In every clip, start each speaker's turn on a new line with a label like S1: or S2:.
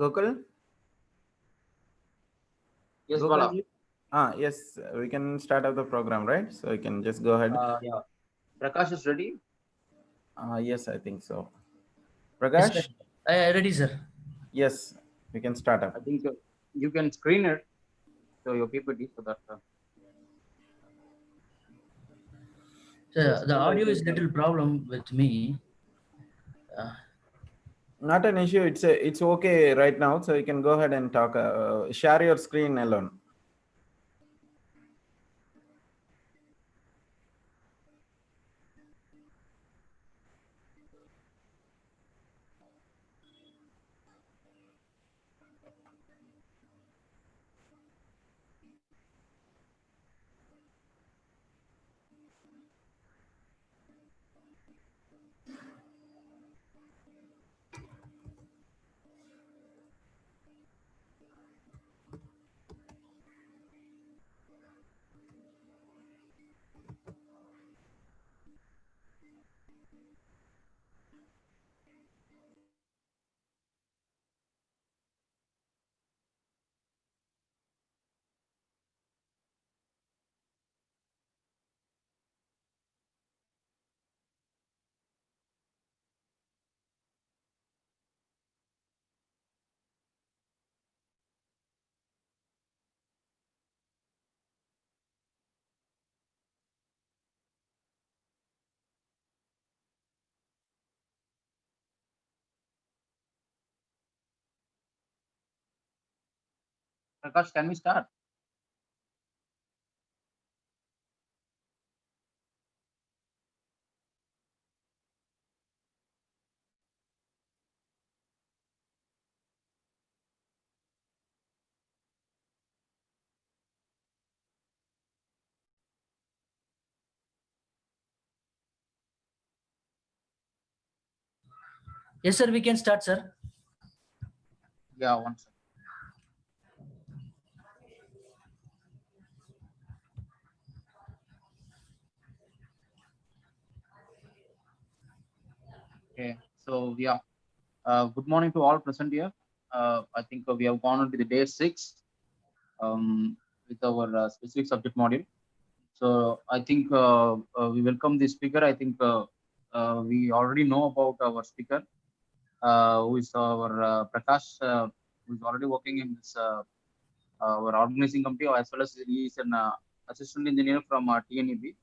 S1: Gokul?
S2: Yes, Bala.
S1: Gokul? Yes, we can start up the program, right? So you can just go ahead.
S2: Yeah. Prakash is ready.
S1: Yes, I think so.
S3: Yes, sir.
S1: Prakash?
S3: Ready, sir.
S1: Yes, we can start up.
S2: I think you can screen it so your PPT so that.
S3: So
S2: Yes,
S3: the
S2: well, I
S3: audio
S2: think.
S3: is little problem with me. Uh,
S1: Not an issue. It's okay right now. So you can go ahead and talk. Share your screen alone.
S2: Prakash, can we start?
S3: yes, sir. We can start, sir.
S2: Yeah, one second. Okay. So yeah. Good morning to all present here. I think we have gone on to the day 6 with our specific subject module. So I think we welcome the speaker. I think we already know about our speaker, who is our Prakash, who is already working in this our organizing committee, as well as he is an assistant engineer from TNEB.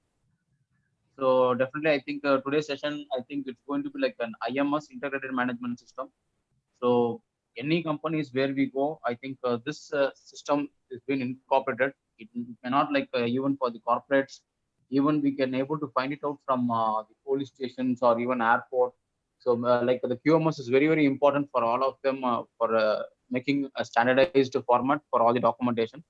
S2: So definitely, I think today's session, I think it's going to be like an IMS, integrated management system. So any companies where we go, I think this system is being incorporated. It may not like even for the corporates, even we can able to find it out from the police stations or even airport. So like the QMS is very important for all of them for making a standardized format for all the documentation.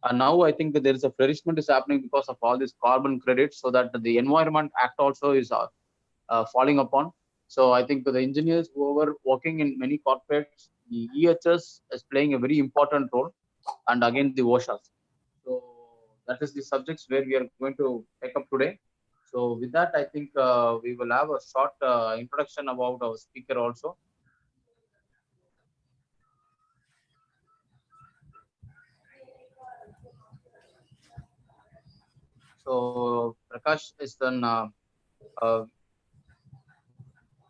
S2: And now I think that there is a flourishment is happening because of all these carbon credits, so that the Environment Act also is falling upon. So I think the engineers who are working in many corporates, the EHS is playing a very important role, and again the OSHAs. So that is the subjects where we are going to take up today. So with that, I think we will have a short introduction about our speaker also. So Prakash is an uh,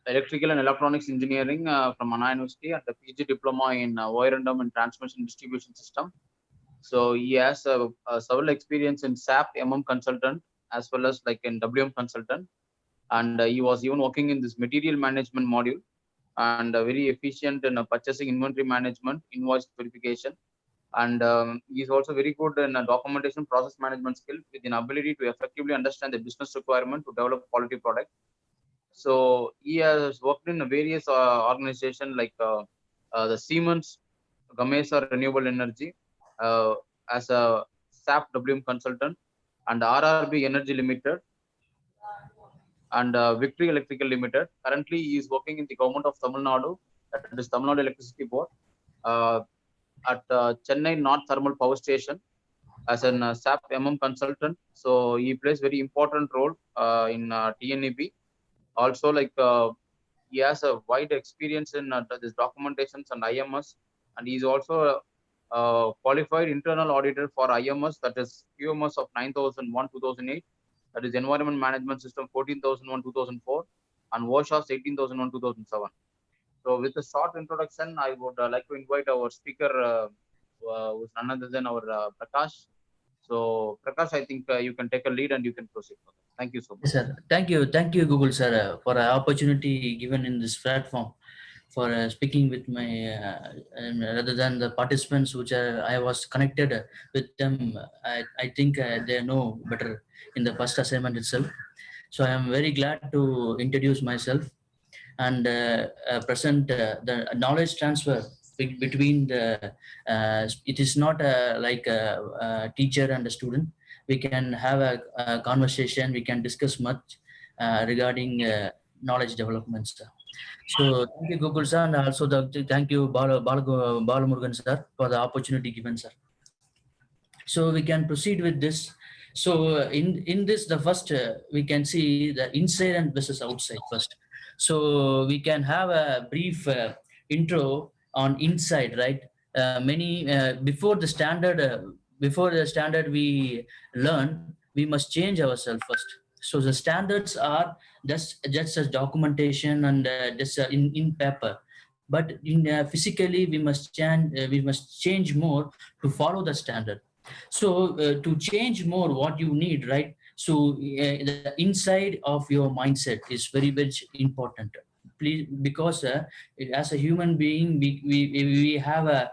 S2: electrical and electronics engineering from Anna University and the PG diploma in wiring and transmission distribution system. So he has several experience in SAP MM consultant as well as like in WM consultant, and he was even working in this material management module, and very efficient in purchasing, inventory management, invoice verification, and he's also very good in documentation process management skill with an ability to effectively understand the business requirement to develop quality product. So he has worked in various organizations like the Siemens Gamesa Renewable Energy as a SAP WM consultant, and RRB Energy Limited, and Victory Electrical Limited. Currently, he is working in the government of Tamil Nadu, that is Tamil Nadu Electricity Board, uh, at Chennai North Thermal Power Station as an SAP MM consultant. So he plays very important role in TNEB. Also, like he has a wide experience in this documentations and IMS. and he's also a qualified internal auditor for IMS, that is QMS of 9001-2008, that is Environment Management System 14001-2004, and WASHAS 18001-2007. So with a short introduction, I would like to invite our speaker, who's none other than our Prakash. So Prakash, I think you can take a lead and you can proceed further. Thank you so much.
S3: Yes, sir. Thank you, Google sir, for an opportunity given in this platform for speaking with my rather than the participants which I was connected with them. I think they know better in the first assignment itself. So I am very glad to introduce myself and present the knowledge transfer between the. It is not like a teacher and a student. We can have a conversation. We can discuss much regarding knowledge developments. So thank you, Gokul sir, and also thank you, Balamurgan sir, for the opportunity given, sir. So we can proceed with this. So in this, the first we can see the inside and versus outside first. So we can have a brief intro on inside, right? Many before the standard we learn, we must change ourselves first. So the standards are just as documentation and just in paper, but in physically we must change more to follow the standard. So to change more, what you need, right? So the inside of your mindset is very important. Please, because as a human being, we have a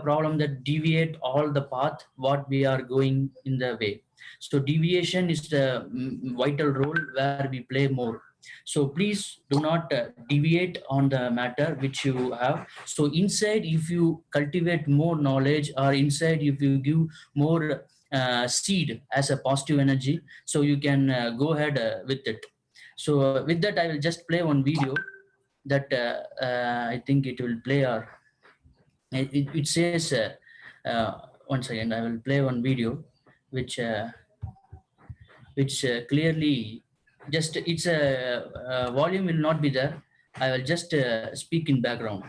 S3: problem that deviate all the path what we are going in the way. So deviation is the vital role where we play more. So please do not deviate on the matter which you have. So inside, if you cultivate more knowledge, or inside if you give more seed as a positive energy, so you can go ahead with it. So with that, I will just play one video that I think it will play, or it says one second, I will play one video which clearly, just it's a volume will not be there. I will just speak in background.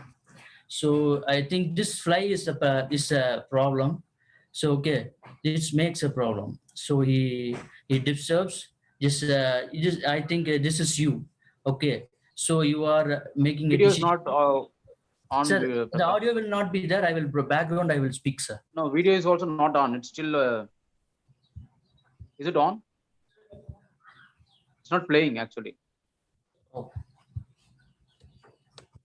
S3: So I think this fly is a problem. So okay, this makes a problem. So he disturbs. Just I think this is you. Okay, so you are making a
S2: Video is
S3: decision.
S2: not on.
S3: Sir, the audio will not be there. I will background. I will speak, sir.
S2: No, video is also not on. It's still. Is it on? It's not playing actually.
S3: Oh.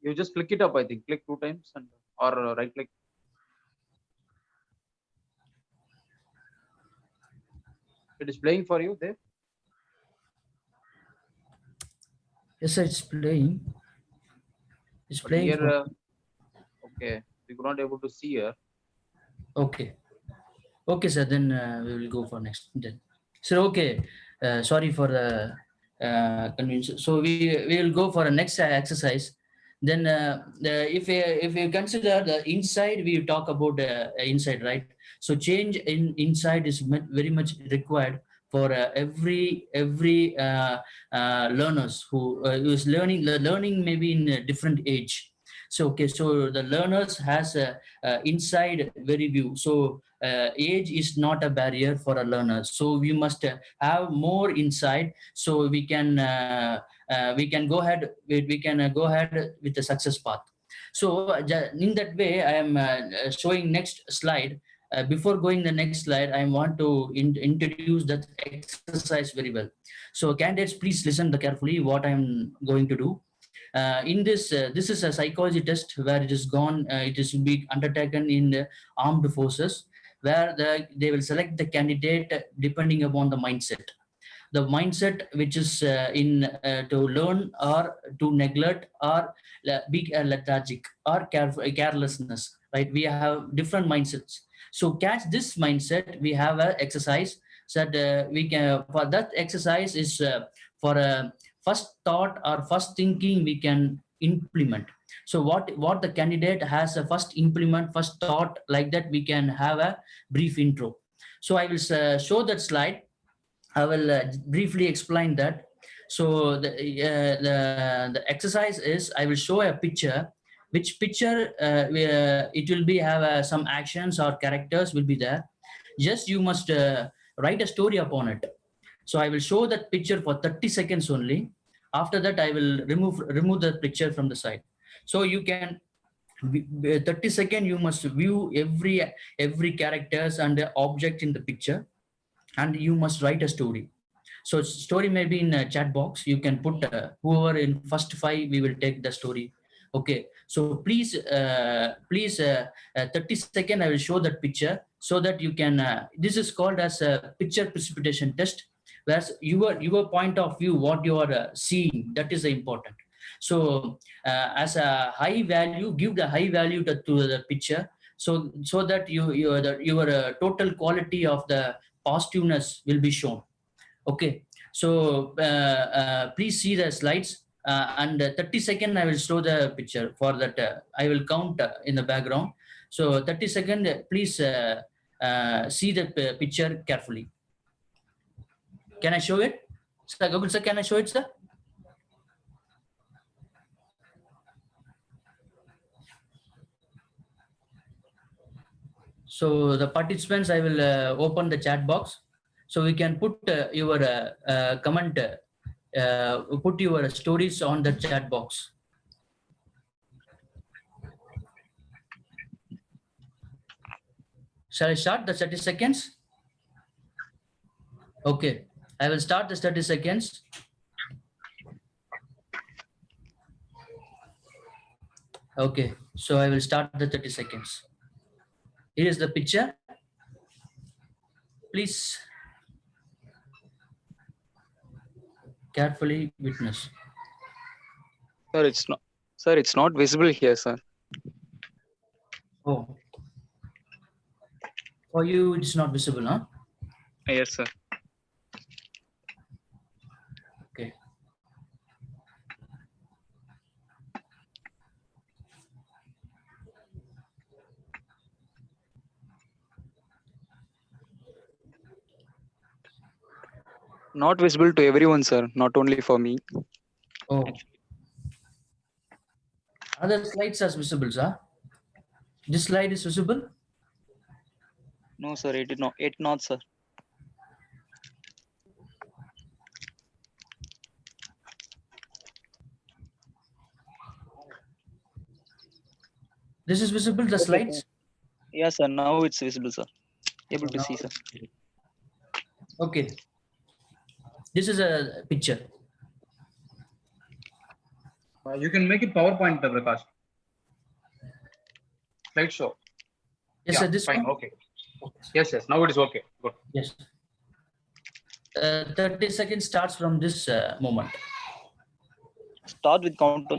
S2: You just click it up. I think click 2 times and or right click. It is playing for you there.
S3: Yes, sir, it's playing. It's
S2: But
S3: playing.
S2: here, okay, we could not able to see here.
S3: Okay. Okay, sir. Then we will go for next. Then, sir. Okay. Sorry for the convenience. So we will go for a next exercise. Then if we consider the inside, we talk about inside, right? So change in inside is very much required for every learners who is learning maybe in a different age. So okay, so the learners has a inside very view. So age is not a barrier for a learner. So we must have more insight, so we can go ahead. We can go ahead with the success path. So in that way, I am showing next slide. Before going the next slide, I want to introduce that exercise very well. So candidates, please listen carefully what I'm going to do. In this, this is a psychology test where it is gone. It is to be undertaken in the armed forces, where they will select the candidate depending upon the mindset. The mindset which is to learn or to neglect or be lethargic or carelessness, right? We have different mindsets. So catch this mindset. We have an exercise that we can, for that exercise is for a first thought or first thinking we can implement. So what the candidate has a first implement, first thought, like that we can have a brief intro. So I will show that slide. I will briefly explain that. So the exercise is, I will show a picture which picture it will be have some actions or characters will be there. Just you must write a story upon it. So I will show that picture for 30 seconds only. After that, I will remove the picture from the side. So you can 30 seconds you must view every characters and the object in the picture, and you must write a story. So story may be in a chat box. You can put whoever in first 5 we will take the story. Okay. So please 30 seconds I will show that picture so that you can. This is called as a picture precipitation test. Whereas your point of view, what you are seeing, that is important. So as a high value, give the high value to the picture, so that your total quality of the positiveness will be shown. Okay. So please see the slides, and 30 seconds I will show the picture. For that I will count in the background. So 30 seconds, please see the picture carefully. Can I show it? Sir, Gokul sir, can I show it, sir? So the participants, I will open the chat box. So we can put your comment, put your stories on the chat box. Shall I start the 30 seconds? Okay, I will start the 30 seconds. Okay, so I will start the 30 seconds. Here is the picture. Please carefully witness.
S4: Sir, it's not visible here, sir.
S3: Oh, for you it's not visible, huh?
S4: Yes, sir.
S3: Okay.
S4: Not visible to everyone, sir. Not only for me.
S3: Oh. Other slides are visible, sir. This slide is visible.
S4: No, sir. It not, sir.
S3: This is visible, the slides.
S4: Yes, sir. Now it's visible, sir. Able
S3: So
S4: to
S3: now-
S4: see, sir.
S3: Okay. This is a picture.
S2: You can make it PowerPoint, Prakash. Slideshow.
S3: Yes,
S2: Yeah,
S3: sir. This
S2: fine.
S3: one.
S2: Okay. Yes, yes. Now it is okay. Good.
S3: Yes. 30 seconds starts from this moment.
S4: Start with countdown.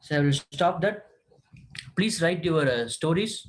S3: So I will stop that. Please write your stories.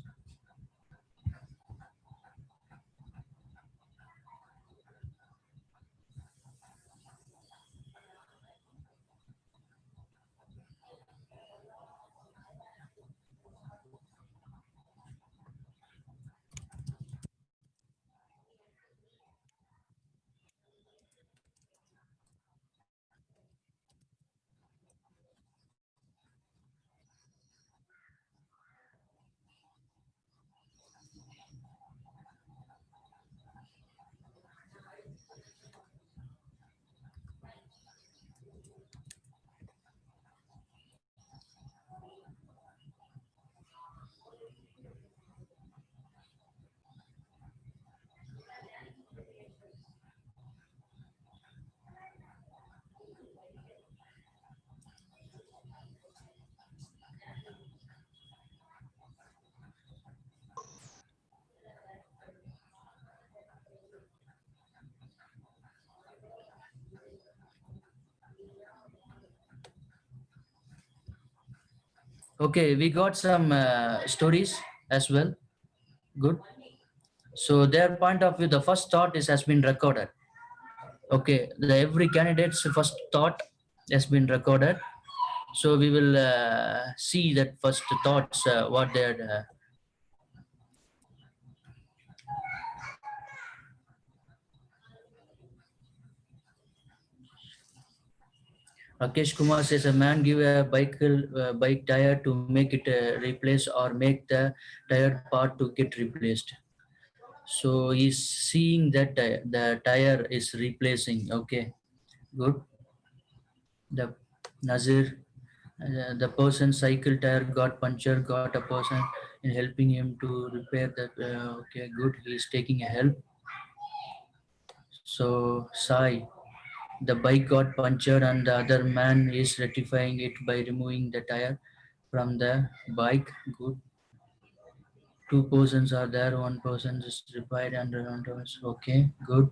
S3: Okay, we got some stories as well. Good. So their point of view, the first thought has been recorded. Okay, every candidate's first thought has been recorded. So we will see that first thoughts, what they're. Rakesh Kumar says a man give a bike tire to make it replace or make the tire part to get replaced. So he's seeing that the tire is replacing. Okay, good. The Nazir, the person's cycle tire got punctured, got a person in helping him to repair that. Okay, good. He's taking a help. So Sai, the bike got punctured and the other man is rectifying it by removing the tire from the bike. Good. Two persons are there. One person just repaired and okay, good.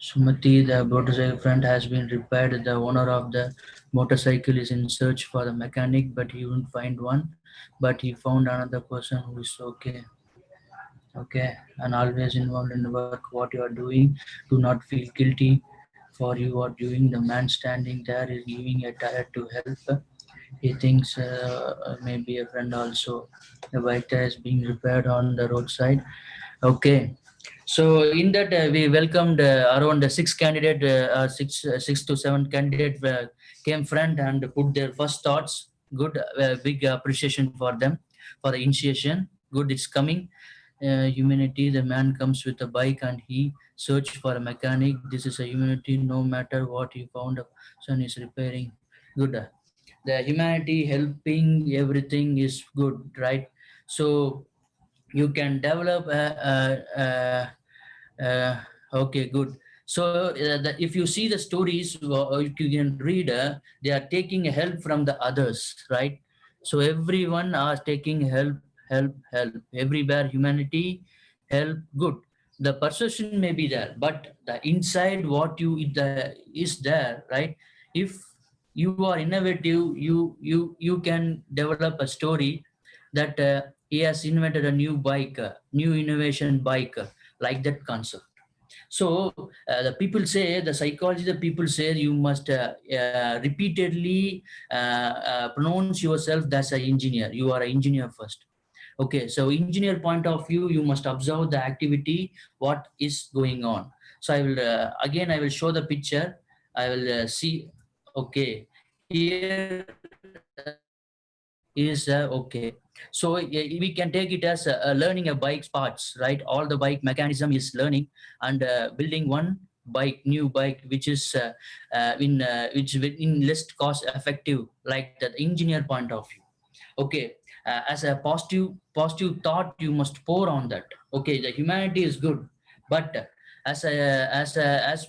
S3: Sumati, the motorcycle front has been repaired. The owner of the motorcycle is in search for the mechanic, but he wouldn't find one. But he found another person who is okay. Okay, and always involved in the work. What you are doing, do not feel guilty for you are doing. The man standing there is giving a tire to help. He thinks maybe a friend also. The bike tire is being repaired on the roadside. Okay, so in that we welcomed around six candidate, six to seven candidate came front and put their first thoughts. Good, big appreciation for them for the initiation. Good, it's coming. Humanity. The man comes with a bike and he searched for a mechanic. This is a humanity. No matter what he found, a son is repairing. Good. The humanity helping everything is good, right? So you can develop okay, good. So if you see the stories, you can read, they are taking help from the others, right? So everyone are taking help everywhere. Humanity help, good. The perception may be there, but the inside what is there, right? If you are innovative, you can develop a story that he has invented a new bike, new innovation bike, like that concept. So the people say, the psychology, the people say you must repeatedly pronounce yourself as an engineer. You are an engineer first. Okay, so engineer point of view, you must observe the activity, what is going on. So I will again I will show the picture. I will see. Okay, here is okay. So we can take it as learning a bike's parts, right? All the bike mechanism is learning and building one bike, new bike, which is which in less cost effective, like the engineer point of view. Okay, as a positive thought you must pour on that. Okay, the humanity is good, but as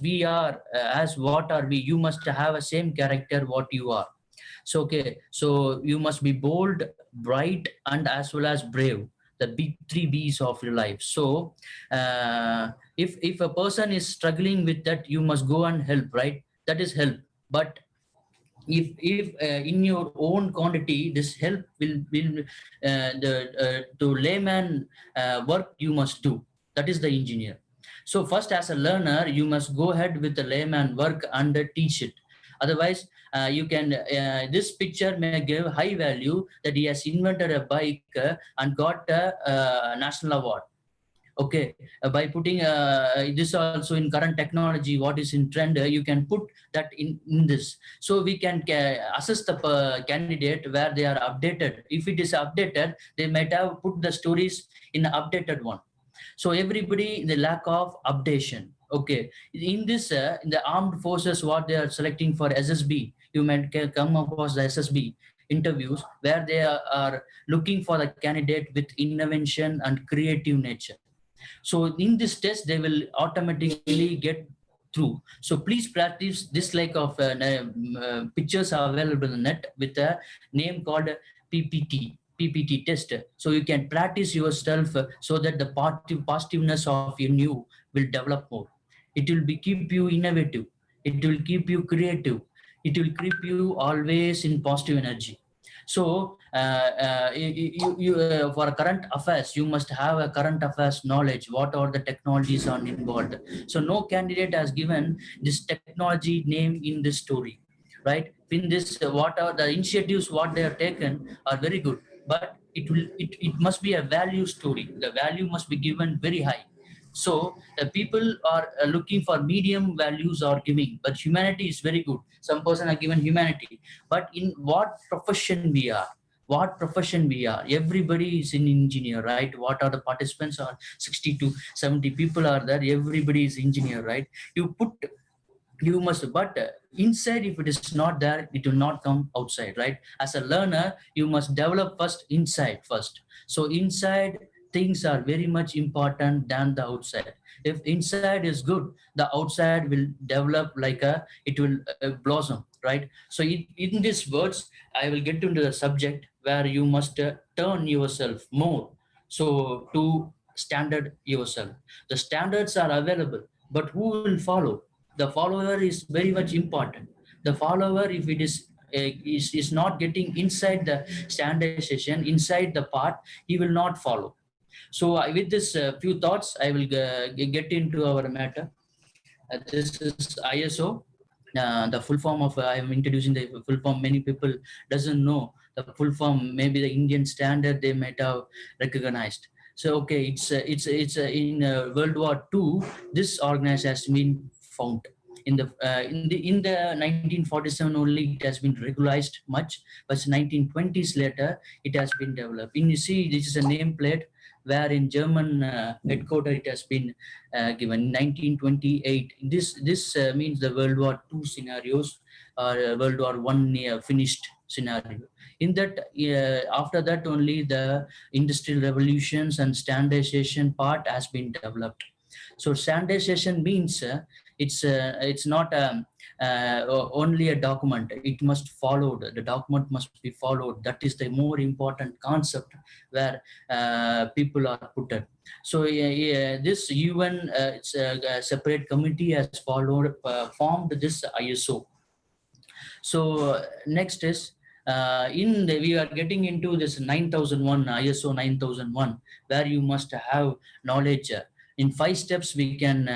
S3: we are, as what are we, you must have a same character what you are. So okay, so you must be bold, bright, and as well as brave, the big three B's of your life. So if a person is struggling with that, you must go and help, right? That is help. But if in your own quantity, this help will the to layman work you must do. That is the engineer. So first, as a learner, you must go ahead with the layman work and teach it. Otherwise, you can this picture may give high value that he has invented a bike and got a national award. Okay, by putting this also in current technology, what is in trend, you can put that in this. So we can assess the candidate where they are updated. If it is updated, they might have put the stories in updated one. So everybody, the lack of updation. Okay, in this in the armed forces, what they are selecting for SSB, you might come across the SSB interviews where they are looking for the candidate with innovation and creative nature. So in this test, they will automatically get through. So please practice this, like of pictures are available in the net with a name called PPT test. So you can practice yourself so that the positiveness of your new will develop more. It will be keep you innovative. It will keep you creative. It will keep you always in positive energy. So for current affairs, you must have a current affairs knowledge. What are the technologies are involved? So no candidate has given this technology name in this story, right? In this, what are the initiatives, what they have taken are very good, but it must be a value story. The value must be given very high. So the people are looking for medium values are giving, but humanity is very good. Some person are given humanity, but in what profession we are, what profession we are, everybody is an engineer, right? What are the participants are 60 to 70 people are there, everybody is engineer, right? You must, but inside, if it is not there, it will not come outside, right? As a learner, you must develop first inside first. So inside things are very much important than the outside. If inside is good, the outside will develop like it will blossom, right? So in these words, I will get into the subject where you must turn yourself more so to standard yourself. The standards are available, but who will follow? The follower is very much important. The follower, if it is not getting inside the standardization, inside the part, he will not follow. So with this few thoughts, I will get into our matter. This is ISO. The full form of I am introducing the full form. Many people doesn't know the full form. Maybe the Indian standard they might have recognized. So okay, it's in World War II. This organization has been found in the 1947 only. It has been regularized much, but 1920s later it has been developed. And you see, this is a nameplate where in German headquarters it has been given 1928. This means the World War II scenarios or World War I finished scenario. In that, after that only the industrial revolutions and standardization part has been developed. So standardization means it's not only a document. It must follow. The document must be followed. That is the more important concept where people are put in. So this UN, it's a separate committee has formed this ISO. So next is we are getting into this 9001 ISO 9001, where you must have knowledge. In 5 steps, we can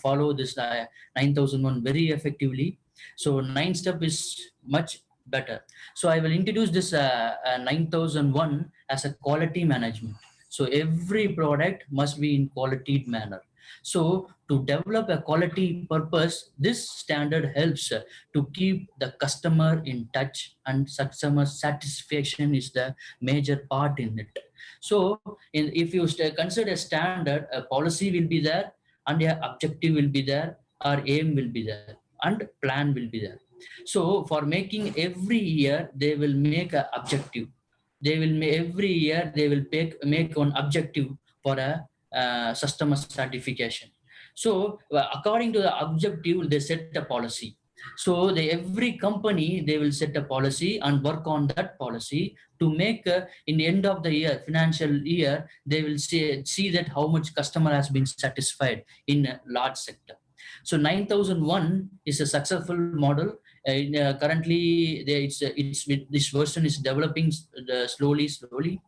S3: follow this 9001 very effectively. So 9 step is much better. So I will introduce this 9001 as a quality management. So every product must be in quality manner. So to develop a quality purpose, this standard helps to keep the customer in touch, and customer satisfaction is the major part in it. So if you consider standard, a policy will be there, and your objective will be there, or aim will be there, and plan will be there. So for making every year, they will make an objective. They will every year they will make one objective for a customer certification. So according to the objective, they set a policy. So every company, they will set a policy and work on that policy to make in the end of the year, financial year, they will see that how much customer has been satisfied in a large sector. So 9001 is a successful model. Currently, this version is developing slowly.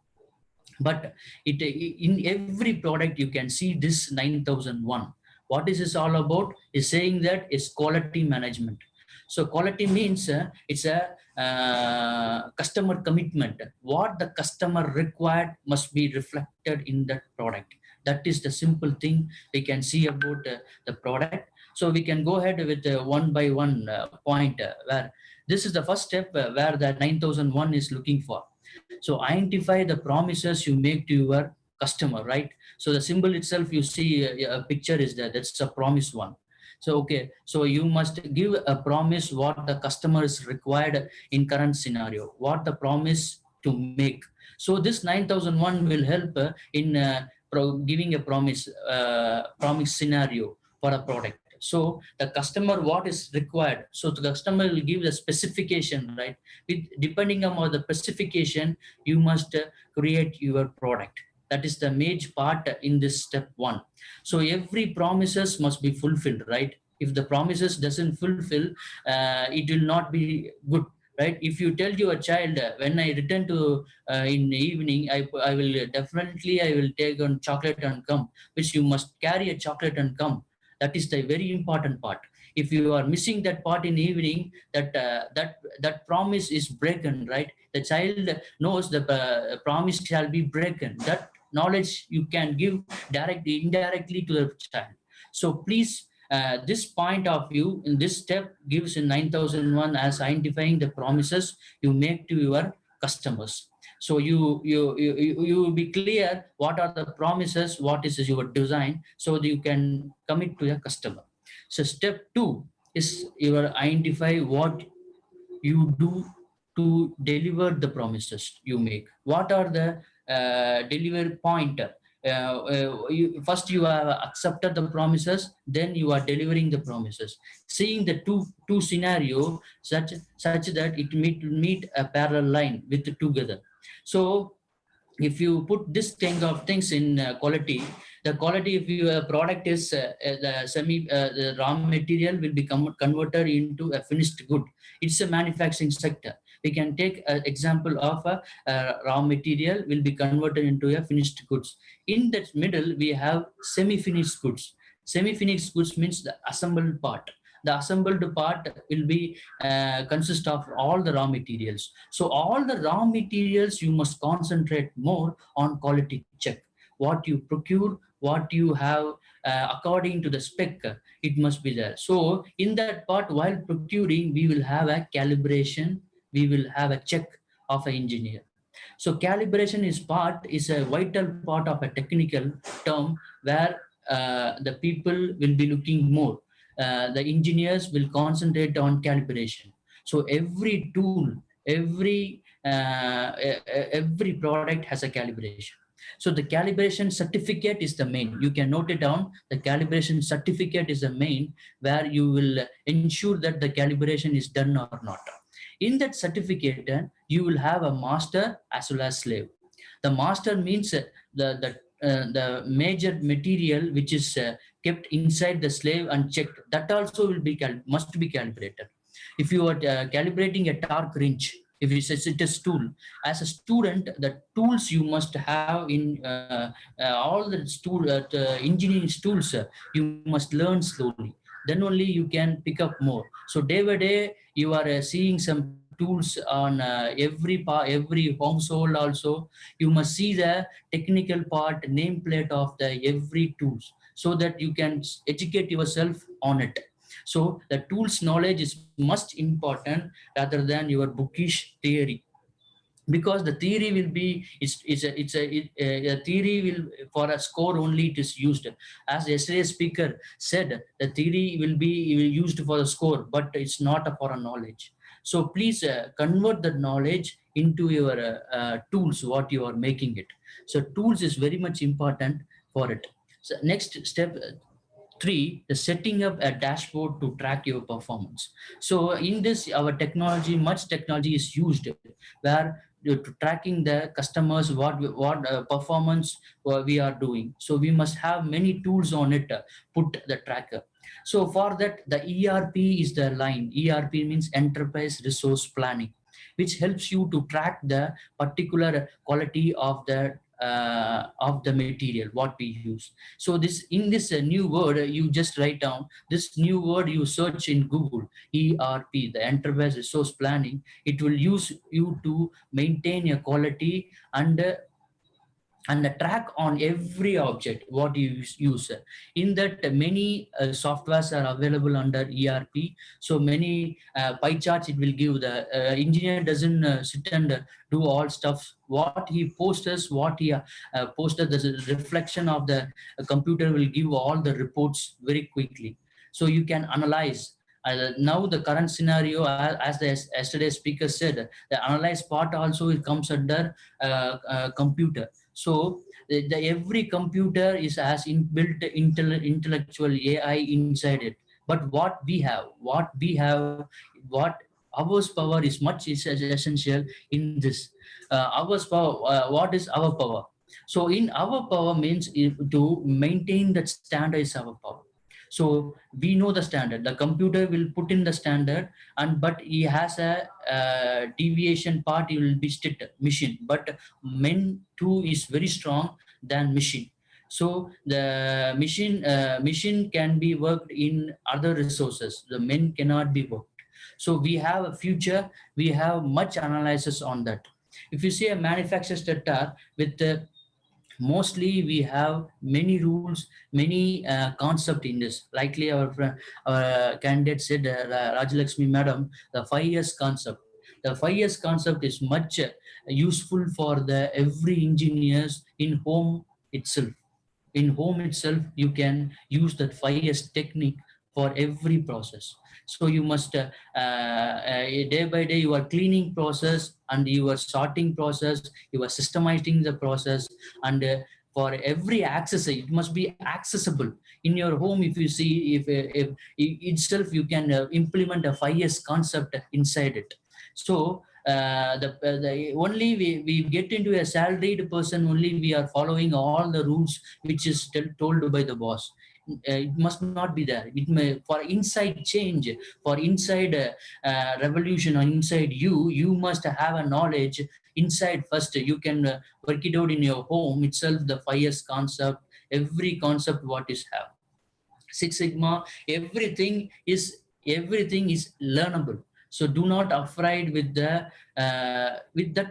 S3: But in every product you can see this 9001. What is this all about? Is saying that is quality management. So quality means it's a customer commitment. What the customer required must be reflected in that product. That is the simple thing we can see about the product. So we can go ahead with one by one point where this is the first step where the 9001 is looking for. So identify the promises you make to your customer, right? So the symbol itself, you see a picture is there. That's a promise one. So, okay. So you must give a promise what the customer is required in current scenario, what the promise to make. So this 9001 will help in giving a promise scenario for a product. So the customer, what is required. So the customer will give the specification, right? Depending on the specification, you must create your product. That is the major part in this step 1. So every promises must be fulfilled, right? If the promises doesn't fulfill, it will not be good. right? If you tell your child, when I return to in the evening, I will definitely, I will take on chocolate and come, which you must carry a chocolate and come. That is the very important part. If you are missing that part in the evening, that promise is broken, right? The child knows the promise shall be broken. That knowledge you can give directly, indirectly to the child. So please, this point of view in this step gives in 9001 as identifying the promises you make to your customers. So you will be clear what are the promises, what is your design, so that you can commit to your customer. So step 2 is you identify what you do to deliver the promises you make. What are the delivery point? First you have accepted the promises, then you are delivering the promises. Seeing the two scenario such that it meet a parallel line with together. So if you put this kind of things in quality, the quality, if your product is the raw material will become converted into a finished good. It's a manufacturing sector. We can take an example of a raw material will be converted into a finished goods. In that middle we have semi-finished goods. Semi-finished goods means the assembled part. The assembled part will be consist of all the raw materials. So all the raw materials you must concentrate more on quality check. What you procure, what you have according to the spec, it must be there. So in that part, while procuring, we will have a calibration, we will have a check of an engineer. So calibration is a vital part of a technical term where the people will be looking more. The engineers will concentrate on calibration. So every tool, every product has a calibration. So the calibration certificate is the main. You can note it down. The calibration certificate is the main, where you will ensure that the calibration is done or not. In that certificate, you will have a master as well as slave. The master means the major material which is kept inside the slave and checked. That also will be must be calibrated. If you are calibrating a torque wrench, if it is tool, as a student, the tools you must have in all the engineering tools, you must learn slowly. Then only you can pick up more. So day by day, you are seeing some tools on every household also. You must see the technical part, nameplate of the every tools, so that you can educate yourself on it. So the tools knowledge is much important rather than your bookish theory, because the theory will be a theory will for a score only it is used. As yesterday's speaker said, the theory will be used for a score, but it's not for a knowledge. So please convert the knowledge into your tools what you are making it. So tools is very much important for it. So next step 3, the setting up a dashboard to track your performance. So in this, our technology, much technology is used where to tracking the customers, what performance we are doing. So we must have many tools on it, put the tracker. So for that, the ERP is the line. ERP means Enterprise Resource Planning, which helps you to track the particular quality of the material what we use. So this in this new word, you just write down this new word, you search in Google, ERP, the Enterprise Resource Planning. It will use you to maintain your quality and the track on every object what you use. In that, many softwares are available under ERP. So many pie charts it will give. The engineer doesn't sit and do all stuff. What he posts, what he posted, the reflection of the computer will give all the reports very quickly. So you can analyze. Now the current scenario, as the yesterday speaker said, the analyze part also it comes under computer. So every computer is as inbuilt intellectual AI inside it. But what ours power is much is essential in this. Ours power, what is our power? So in our power means to maintain that standard is our power. So we know the standard. The computer will put in the standard, but he has a deviation part you will be strict machine, but men too is very strong than machine. So the machine can be worked in other resources, the men cannot be worked. So we have a future, we have much analysis on that. If you see a manufacturer sector with mostly we have many rules, many concept in this. Likely our candidate said, Rajalakshmi madam, the 5 years concept. The 5 years concept is much useful for the every engineers in home itself. In home itself, you can use that 5 years technique for every process. So you must day by day you are cleaning process and you are sorting process, you are systemizing the process, and for every access it must be accessible in your home. If you see, if itself you can implement a 5 years concept inside it. So the only we get into a salaried person, only we are following all the rules which is told by the boss. It must not be there. It may, for inside change, for inside revolution or inside you must have a knowledge inside first. You can work it out in your home itself, the 5 years concept, every concept what is have. Six Sigma, everything is learnable. So do not afraid with that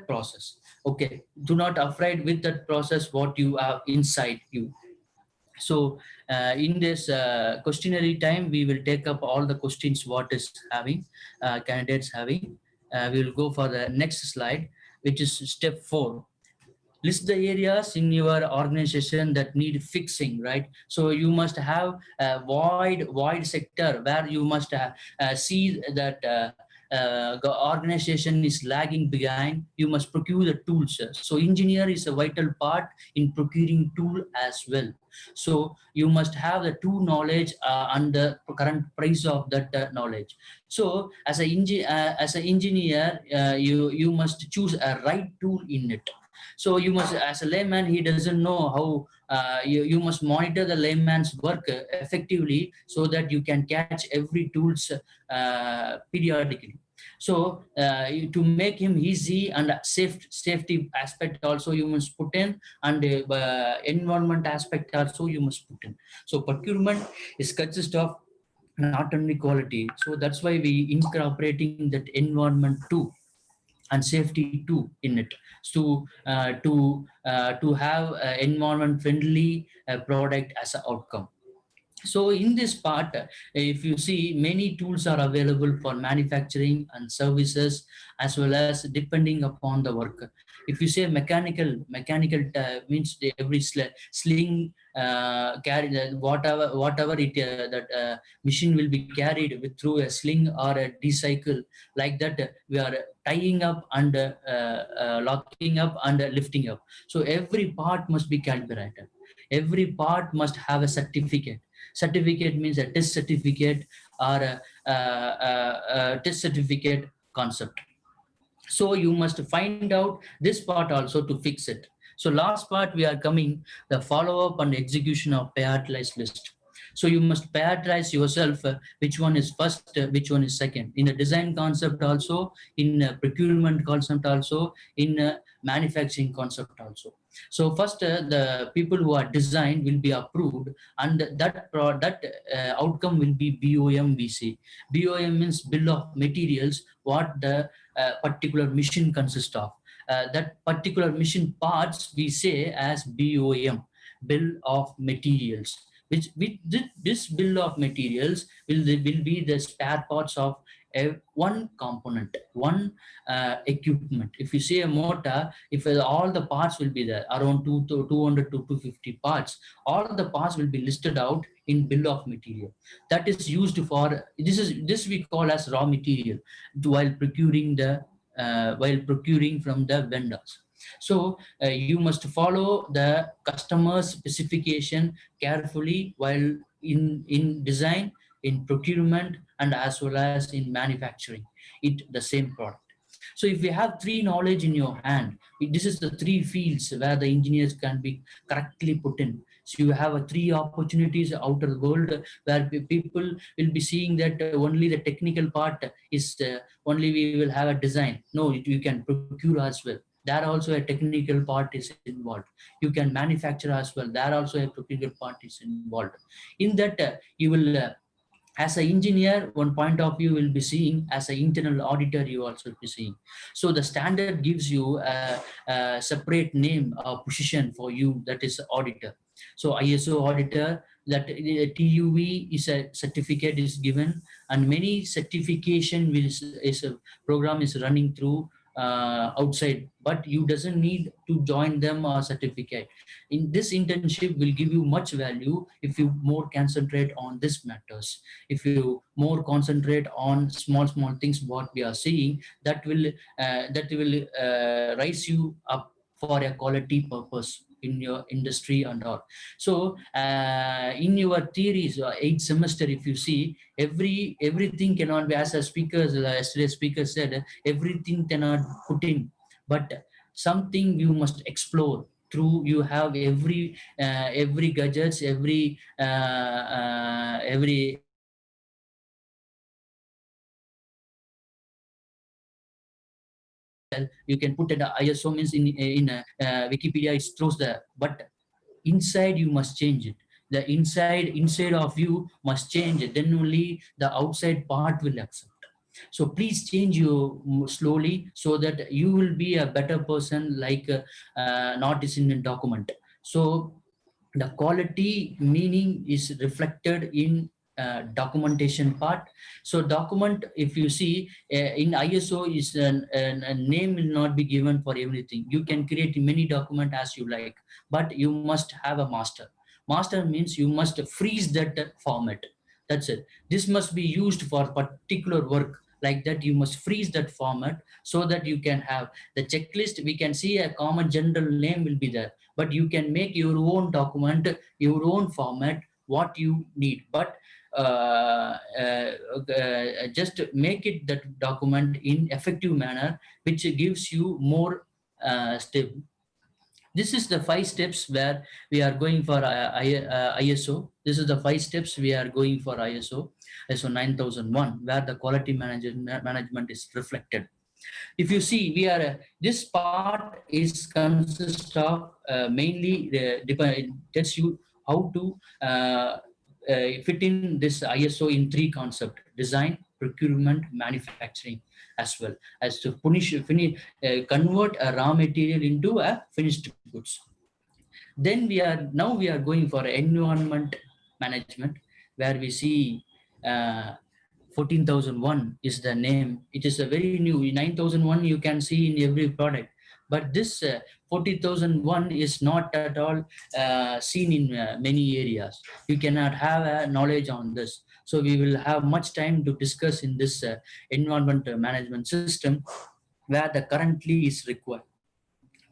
S3: process. Okay, do not afraid with that process what you have inside you. So in this questionnaire time, we will take up all the questions what is having candidates having. We will go for the next slide, which is step 4. List the areas in your organization that need fixing, right? So you must have a wide sector where you must see that the organization is lagging behind. You must procure the tools. So engineer is a vital part in procuring tool as well. So you must have the tool knowledge and the current price of that knowledge. So as an engineer, you must choose a right tool in it. So you must, as a layman, he doesn't know how you must monitor the layman's work effectively so that you can catch every tools periodically. So to make him easy and safety aspect also you must put in, and environment aspect also you must put in. So procurement is consist of not only quality. So that's why we incorporating that environment too and safety too in it, so to have environment friendly product as an outcome. So in this part, if you see, many tools are available for manufacturing and services, as well as depending upon the work. If you say mechanical means every sling carry whatever it that machine will be carried with through a sling or a D-cycle, like that we are tying up and locking up and lifting up. So every part must be calibrated. Every part must have a certificate. Certificate means a test certificate or a test certificate concept. So you must find out this part also to fix it. So last part we are coming, the follow-up and execution of prioritized list. So you must prioritize yourself, which one is first, which one is second. In the design concept also, in procurement concept also, in manufacturing concept also. So first, the people who are designed will be approved, and that outcome will be BOM. We see BOM means bill of materials, what the particular mission consists of. That particular mission parts we say as BOM, bill of materials. Which with this bill of materials will be the spare parts of one component, one equipment. If you say a motor, if all the parts will be there, around 200 to 250 parts, all the parts will be listed out in bill of material. That is used for this we call as raw material while procuring from the vendors. So you must follow the customer's specification carefully while in design, in procurement, and as well as in manufacturing it the same product. So if you have three knowledge in your hand, this is the three fields where the engineers can be correctly put in. So you have a three opportunities outer the world where people will be seeing that only the technical part is only we will have a design. No, you can procure as well. There also a technical part is involved. You can manufacture as well. There also a technical part is involved. In that, you will as an engineer, one point of view will be seeing, as an internal auditor, you also be seeing. So the standard gives you a separate name or position for you, that is auditor. So ISO auditor, that TUV is a certificate is given, and many certification is a program is running through outside, but you doesn't need to join them or certificate. In this internship will give you much value if you more concentrate on this matters. If you more concentrate on small things what we are seeing, that will rise you up for a quality purpose in your industry and all. So in your theories, 8 semester, if you see, everything cannot be, as a speaker, yesterday speaker said, everything cannot put in, but something you must explore through. You have every gadgets, every you can put in the ISO means in Wikipedia it throws there, but inside you must change it. The inside of you must change it, then only the outside part will accept. So please change you slowly so that you will be a better person, like not is in a document. So the quality meaning is reflected in documentation part. So document, if you see in ISO is a name will not be given for everything. You can create many document as you like, but you must have a master. Master means you must freeze that format. That's it. This must be used for particular work. Like that, you must freeze that format so that you can have the checklist. We can see a common general name will be there, but you can make your own document, your own format, what you need. But just make it that document in effective manner, which gives you more step. This is the 5 steps where we are going for ISO. This is the 5 steps we are going for ISO 9001, where the quality management is reflected. If you see, we are this part is consists of mainly tells you how to fit in this ISO in 3 concepts: design, procurement, manufacturing, as well as to convert a raw material into a finished goods. Then we are going for environment management, where we see uh, 14,001 is the name. It is a very new 9,001 you can see in every product, but this 40,001 is not at all seen in many areas. You cannot have knowledge on this. So we will have much time to discuss in this environment management system, where the currently is required.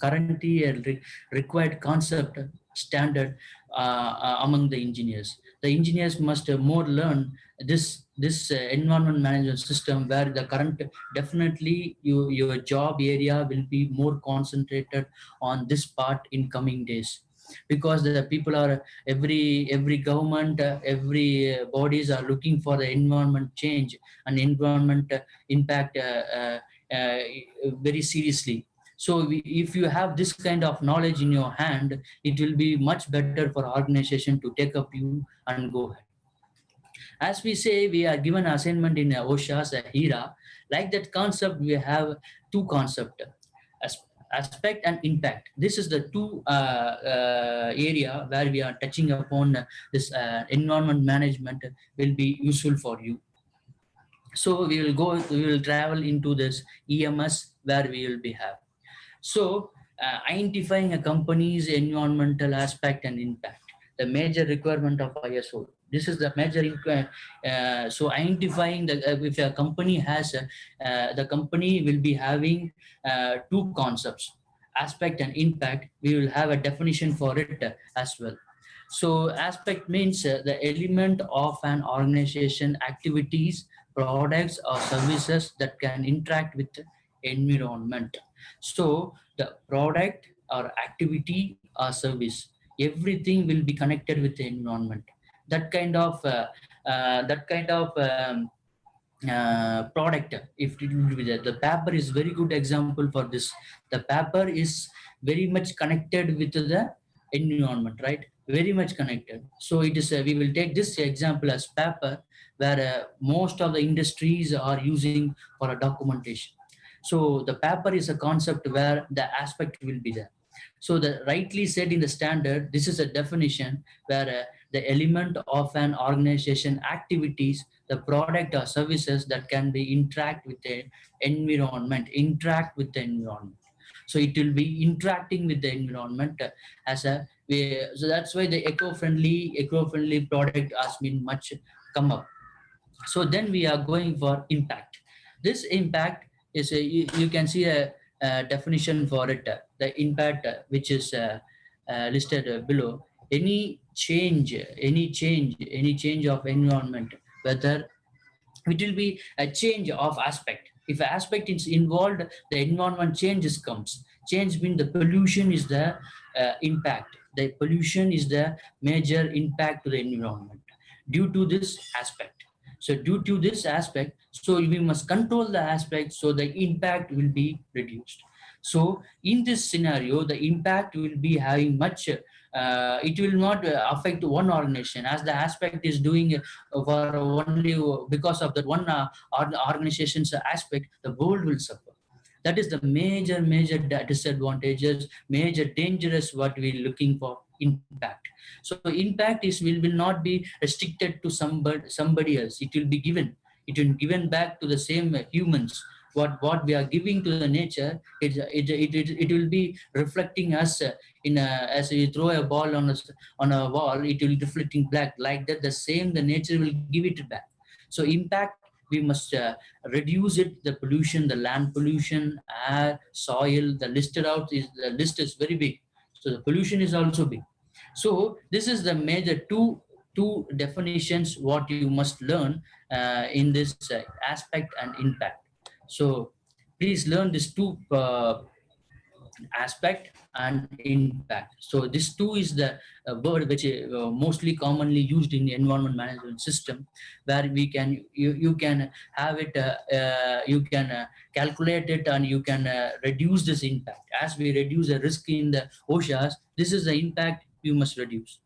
S3: Currently a required concept standard among the engineers. The engineers must more learn this environment management system, where the current definitely your job area will be more concentrated on this part in coming days, because the people are every government, every bodies are looking for the environment change and environment impact uh, very seriously. So if you have this kind of knowledge in your hand, it will be much better for organization to take up you and go ahead. As we say, we are given assignment in OSHA's HERA. Like that concept, we have 2 concepts: aspect and impact. This is the 2 area where we are touching upon this environment management will be useful for you. So we will travel into this EMS, where we will be have. So, identifying a company's environmental aspect and impact, the major requirement of ISO. This is the major so identifying if a company has the company will be having 2 concepts: aspect and impact. We will have a definition for it as well. So aspect means the element of an organization activities, products or services that can interact with environment. So the product or activity or service, everything will be connected with the environment. That kind of product, if it will be there. The paper is very good example for this. The paper is very much connected with the environment, right? Very much connected. So it is we will take this example as paper, where most of the industries are using for a documentation. So the paper is a concept where the aspect will be there. So the rightly said in the standard, this is a definition where the element of an organization activities, the product or services that can be interact with the environment. So it will be interacting with the environment as a way. So that's why the eco-friendly product has been much come up. So then we are going for impact. This impact is you can see a definition for it. The impact which is listed below. Any change of environment, whether it will be a change of aspect. If an aspect is involved, the environment changes comes. Change means the pollution is the impact. The pollution is the major impact to the environment due to this aspect. So due to this aspect, so we must control the aspect so the impact will be reduced. So in this scenario, the impact will be having much, it will not affect one organization, as the aspect is doing for only because of that one organization's aspect, the world will suffer. That is the major disadvantages, major dangerous what we're looking for impact. So impact will not be restricted to somebody else. It will be given. It will be given back to the same humans. What we are giving to the nature, it will be reflecting us as you throw a ball on a wall, it will be reflecting black. Like that, the same the nature will give it back. So impact, we must reduce it, the pollution, the land pollution, air, soil, the list is very big. So the pollution is also big. So this is the major two definitions what you must learn in this aspect and impact. So please learn these two aspect and impact. So this two is the word which is mostly commonly used in the environment management system, where you can have it, you can calculate it, and you can reduce this impact. As we reduce the risk in the OSHAs, this is the impact you must reduce.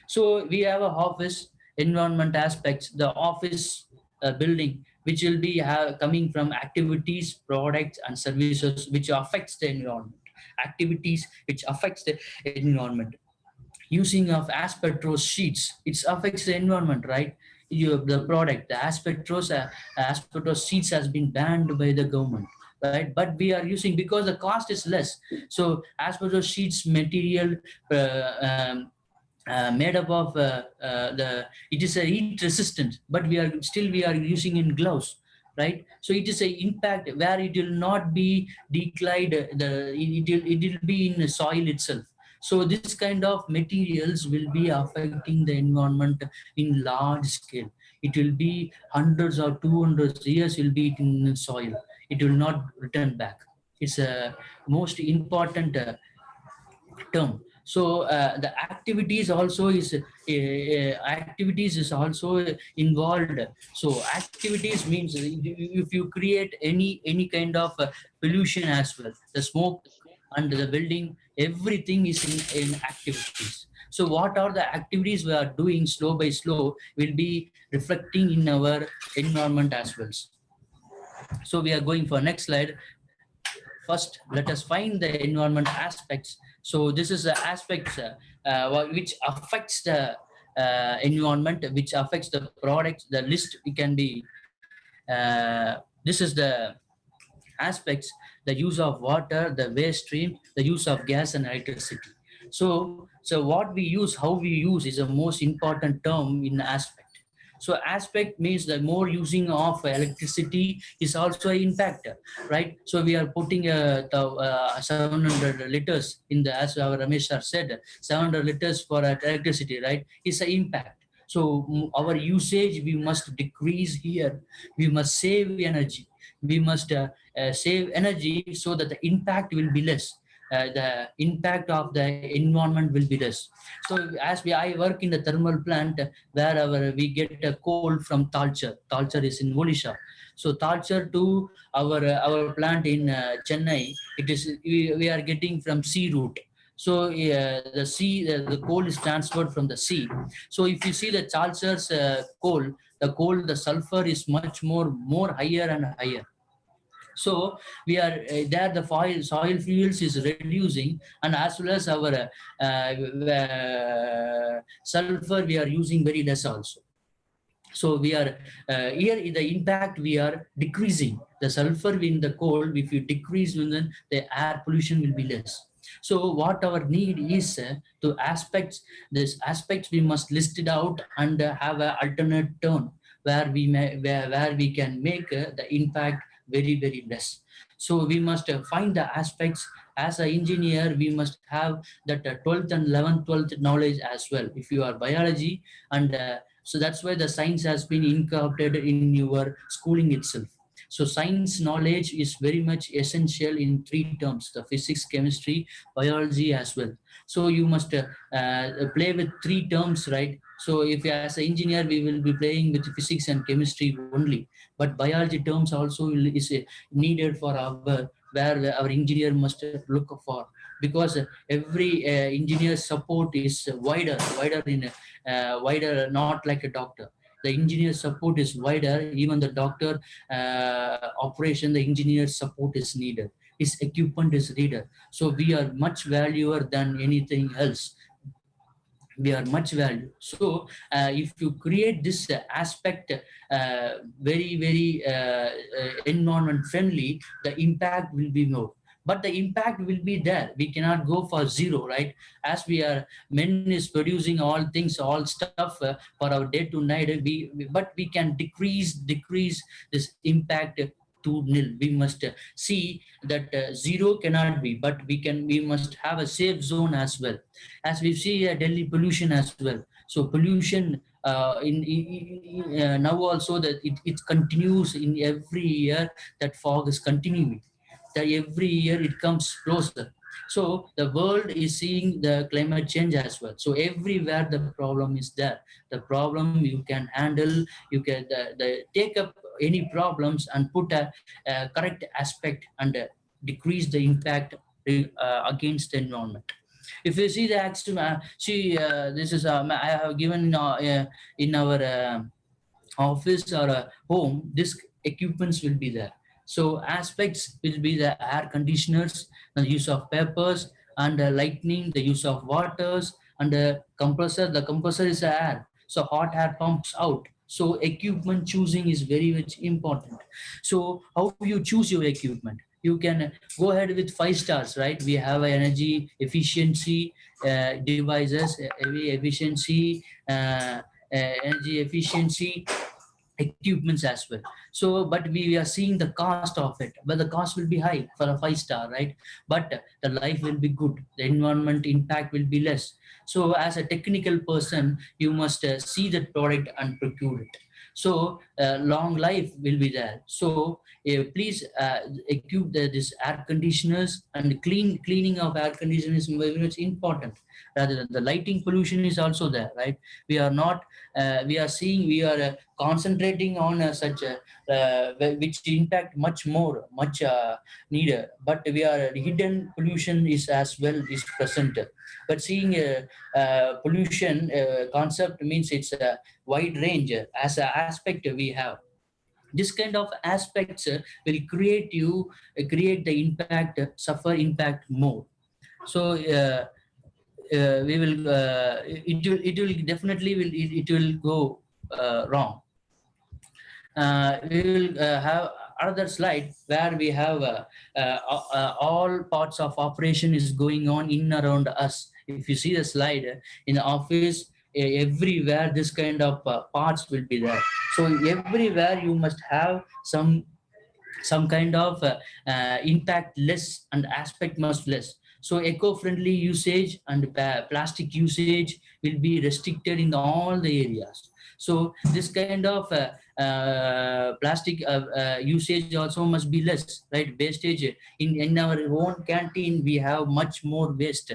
S3: So we have a office environment aspects, the office building, which will be coming from activities, products, and services which affects the environment. Activities which affects the environment. Using of asbestos sheets, it affects the environment, right? The product, the asbestos sheets has been banned by the government, right? But we are using because the cost is less. So asbestos sheets material made up of it is a heat resistant, but we are using in gloves, right? So it is a impact where it will not be declined, it will be in the soil itself. So this kind of materials will be affecting the environment in large scale. It will be hundreds or 200 years will be in the soil. It will not return back. It's a most important term. So the activities also is involved. So activities means if you create any kind of pollution as well, the smoke and the building, everything is in activities. So what are the activities we are doing slow by slow will be reflecting in our environment as well. So we are going for next slide. First, let us find the environment aspects. So this is the aspects which affects the environment, which affects the products. The list it can be. This is the aspects: the use of water, the waste stream, the use of gas and electricity. So what we use, how we use, is the most important term in aspect. So aspect means the more using of electricity is also an impact, right? So we are putting 700 liters in the, as our Ramesh sir said, 700 liters for electricity, right? It's an impact. So our usage, we must decrease here. We must save energy. We must save energy so that the impact will be less. The impact of the environment will be less. So as I work in the thermal plant where we get a coal from Talcher. Talcher is in Odisha. So Talcher to our plant in Chennai, we are getting from sea route. So the coal is transferred from the sea. So if you see the Chalcher's coal, the sulfur is much more higher and higher. So we are there, the soil fuels is reducing, and as well as our sulfur we are using very less also. So we are here in the impact we are decreasing the sulfur in the coal. If you decrease, then the air pollution will be less. So what our need is to aspects we must list it out and have an alternate turn where where we can make the impact very less. So we must find the aspects. As an engineer, we must have that 12th and 11th 12th knowledge as well. If you are biology, and so that's why the science has been incorporated in your schooling itself. So science knowledge is very much essential in three terms: the physics, chemistry, biology as well. So you must play with three terms, right? So if as an engineer, we will be playing with physics and chemistry only, but biology terms also is needed for our where our engineer must look for, because every engineer support is wider in wider, not like a doctor. The engineer support is wider. Even the doctor operation, the engineer support is needed. His equipment is needed. So we are much valuer than anything else. We are much value. So if you create this aspect very environment friendly, the impact will be more. But the impact will be there. We cannot go for zero, right? As we are, men is producing all things, all stuff for our day to night. But we can decrease this impact to nil. We must see that zero cannot be, but we must have a safe zone as well. As we see Delhi pollution as well. So pollution now also that it continues in every year. That fog is continuing. That every year it comes closer. So the world is seeing the climate change as well. So everywhere the problem is there. The problem you can handle, you can take up any problems and put a correct aspect and decrease the impact against the environment. If you see the this is I have given in our office or a home, this equipments will be there. So aspects will be the air conditioners, the use of peppers, and lightning, the use of waters, and the compressor. The compressor is air, so hot air pumps out. So equipment choosing is very much important. So how you choose your equipment? You can go ahead with 5 stars, right? We have energy efficiency devices, energy efficiency equipments as well. So but we are seeing the cost of it, but the cost will be high for a 5-star, right? But the life will be good, the environment impact will be less. So as a technical person, you must see that product and procure it. So long life will be there. So please equip this air conditioners, and cleaning of air conditioners is very much important. Rather than the lighting pollution is also there, right? We are not we are seeing, we are concentrating on such which impact much needed, but we are hidden pollution is as well is present. But seeing pollution concept means it's a wide range as an aspect we have. This kind of aspects will create the impact, suffer impact more. So we will it will definitely it will go wrong. We will have another slide where we have all parts of operation is going on in around us. If you see the slide in the office, everywhere this kind of parts will be there. So everywhere you must have some kind of impact less and aspect must less. So eco-friendly usage and plastic usage will be restricted in all the areas. So this kind of plastic usage also must be less, right? Wastage in our own canteen, we have much more waste,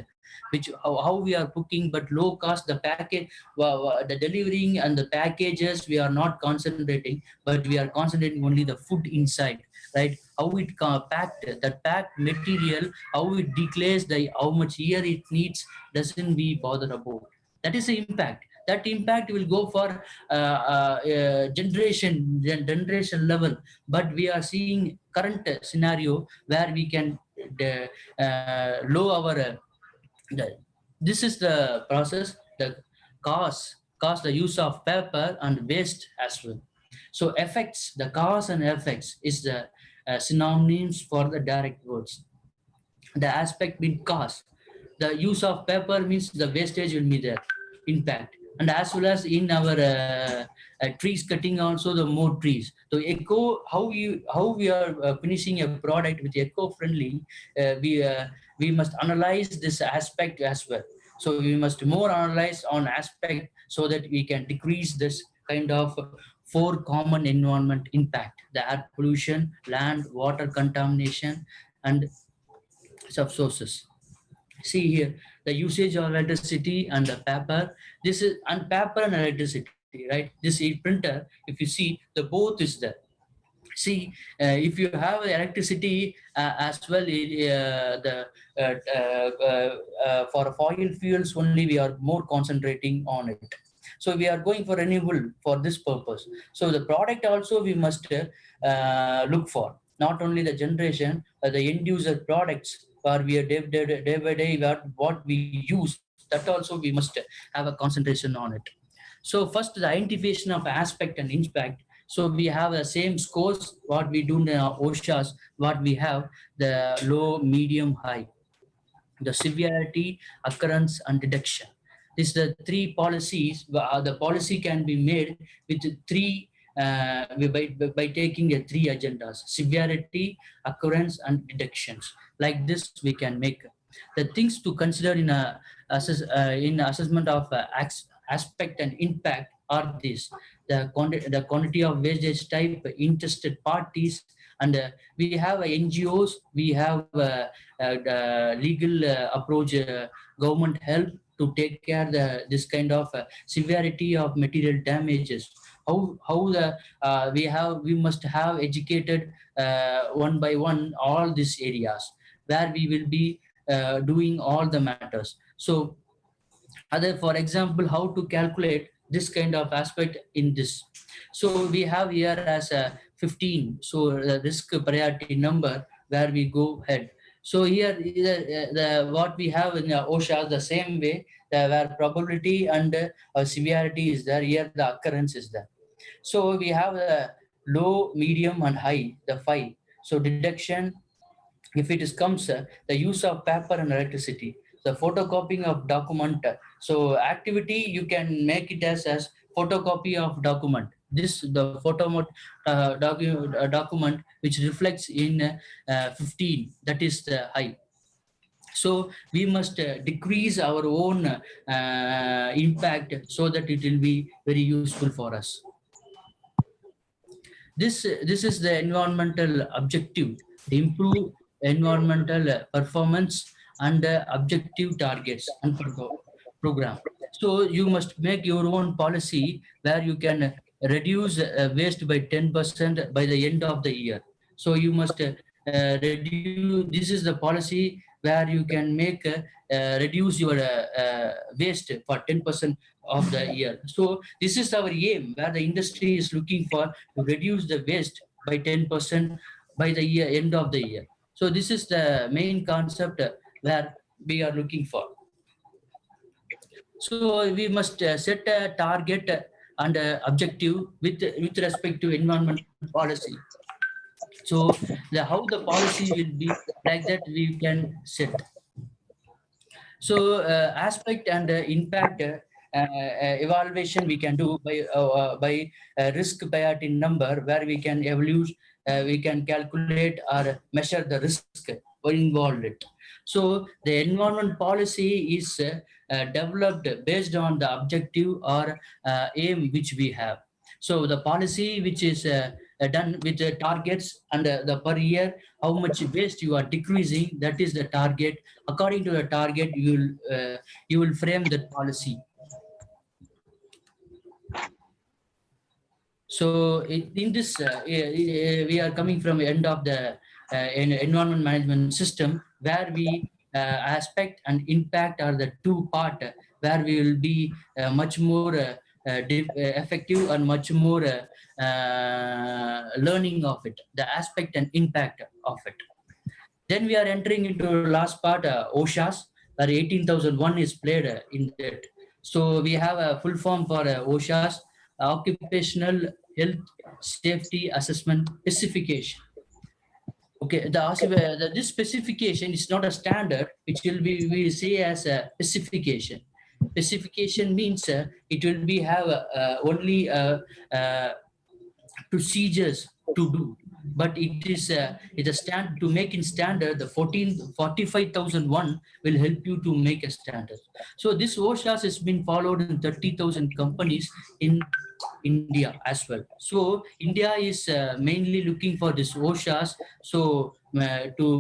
S3: which how we are cooking, but low cost, the package, the delivering and the packages, we are not concentrating, but we are concentrating only the food inside, right? How it packed, that packed material, how it declares, the how much year it needs, doesn't we bother about. That is the impact. That impact will go for generation level. But we are seeing current scenario where we can low our this is the process, the cause the use of paper and waste as well. So effects, the cause and effects is the synonyms for the direct words. The aspect means cause. The use of paper means the wastage will be there, impact. And as well as in our trees cutting also, the more trees. So eco, how we are finishing a product with eco-friendly, we must analyze this aspect as well. So we must more analyze on aspect so that we can decrease this kind of four common environment impact: the air pollution, land, water contamination, and subsources. See here, the usage of electricity and the paper. This is and paper and electricity, right? This printer, if you see, the both is there. See, if you have electricity as well, for fossil fuels only, we are more concentrating on it. So we are going for renewable for this purpose. So the product also we must look for, not only the generation, the end user products where we are day by day, what we use, that also we must have a concentration on it. So first, the identification of aspect and impact. So we have the same scores, what we do in OSHAs, what we have, the low, medium, high, the severity, occurrence, and detection. These are the three policies. The policy can be made with three, by taking three agendas: severity, occurrence, and detections. Like this, we can make the things to consider in assessment of aspect and impact are these: the quantity of wastage type, interested parties, and we have NGOs, we have legal approach, government help to take care this kind of severity of material damages. How the we must have educated one by one all these areas where we will be doing all the matters. So other, for example, how to calculate this kind of aspect in this. So we have here as a 15, so the risk priority number where we go ahead. So here the what we have in OSHA the same way, where probability and severity is there, here the occurrence is there. So we have the low, medium, and high, the 5. So detection, if it is comes the use of paper and electricity, the photocopying of document. So activity you can make it as photocopy of document. This the document which reflects in 15, that is the high. So we must decrease our own impact so that it will be very useful for us. This is the environmental objective: to improve environmental performance and objective targets and program. So you must make your own policy where you can reduce waste by 10% by the end of the year. So you must reduce. This is the policy where you can make reduce your waste for 10% of the year. So this is our aim, where the industry is looking for to reduce the waste by 10% by the year end of the year. So this is the main concept where we are looking for. So we must set a target and objective with respect to environment policy. So how the policy will be, like that we can set. So aspect and impact evaluation we can do by risk priority number, where we can evaluate, we can calculate or measure the risk. involved it. So the environment policy is developed based on the objective or aim which we have. So the policy which is done with the targets and the per year, how much waste you are decreasing, that is the target. According to the target, you will frame that policy. So in this, we are coming from the end of the environment management system, where we aspect and impact are the two part, where we will be much more effective and much more learning of it, the aspect and impact of it. Then we are entering into last part, OSHAs, where 18,001 is played in that. So we have a full form for OSHAs, Occupational Health Safety Assessment Specification. Okay, this specification is not a standard, which will be, we say as a specification. Specification means it will be have only procedures to do, but it is a stand to make in standard. The 45,001 will help you to make a standard. So this OSHAs has been followed in 30,000 companies in India as well. So India is mainly looking for this OSHAs. So to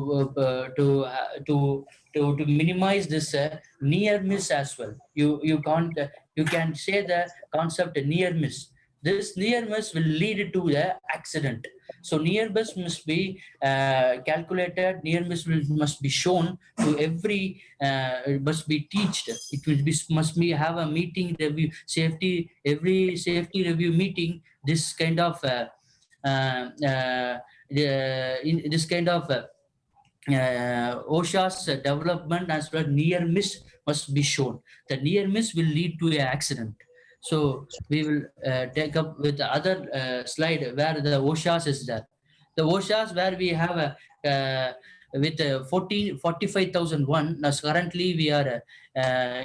S3: minimize this near miss as well. You can't you can say the concept near miss. This near miss will lead to the accident. So near miss must be calculated. Near miss must be shown to every. Must be taught. It will be must be have a meeting review safety every safety review meeting. This kind of this kind of OSHA's development as well. Near miss must be shown. The near miss will lead to an accident. So we will take up with the other slide where the OSHAs is there. The OSHAs where we have a with 45,001. Now currently we are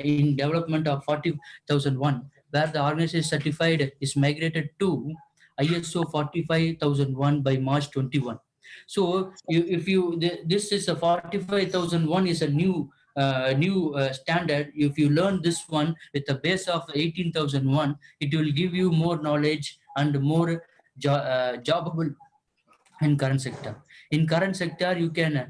S3: in development of 40,001, where the organization certified is migrated to ISO 45,001 by March 21. So this is a 45,001 is a new standard. If you learn this one with the base of 18,001, it will give you more knowledge and more jobbable in current sector. In current sector, you can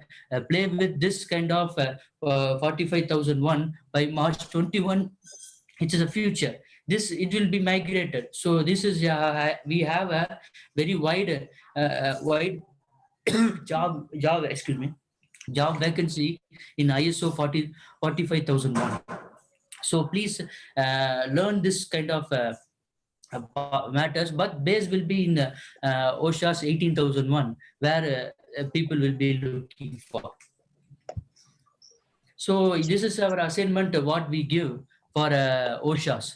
S3: play with this kind of 45,001 by March 21. It is a future. It will be migrated. So this is we have a very wide job vacancy in ISO 45,001. So please learn this kind of matters, but base will be in OSHA's 18,001, where people will be looking for. So this is our assignment, what we give for OSHAs.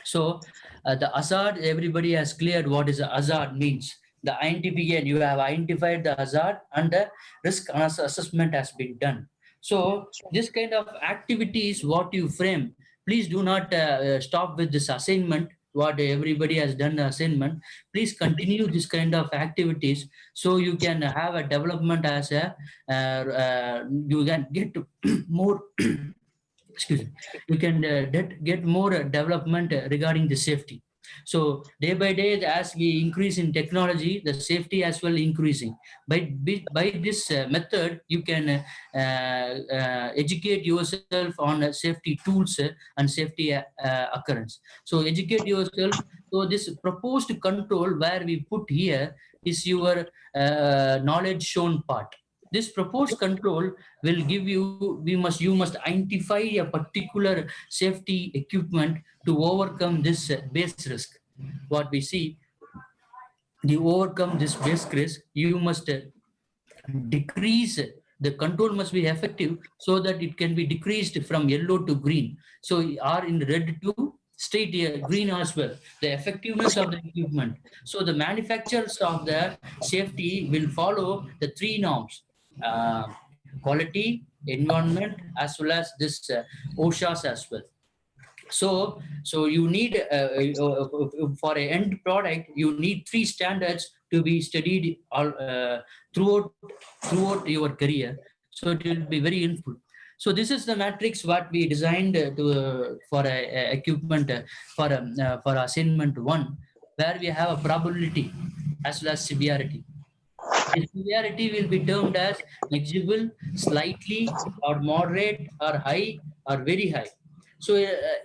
S3: So the hazard, everybody has cleared what is a hazard means. The identification, you have identified the hazard and the risk assessment has been done. So this kind of activities, what you frame, please do not stop with this assignment, what everybody has done the assignment. Please continue this kind of activities, so you can have a development as a, you can get more, excuse me, you can get more development regarding the safety. So day by day, as we increase in technology, the safety as well increasing. By this method, you can educate yourself on safety tools and safety occurrence. So educate yourself. So this proposed control where we put here is your knowledge shown part. This proposed control will give you, you must identify a particular safety equipment to overcome this base risk. What we see, to overcome this base risk, you must decrease, the control must be effective so that it can be decreased from yellow to green. So are in red to straight green as well, the effectiveness of the equipment. So the manufacturers of the safety will follow the three norms. Quality, environment, as well as this OSHAs as well. So you need for an end product, you need three standards to be studied all throughout your career. So it will be very helpful. So this is the matrix what we designed for equipment for assignment 1, where we have a probability as well as severity. The severity will be termed as negligible, slightly, or moderate, or high, or very high. So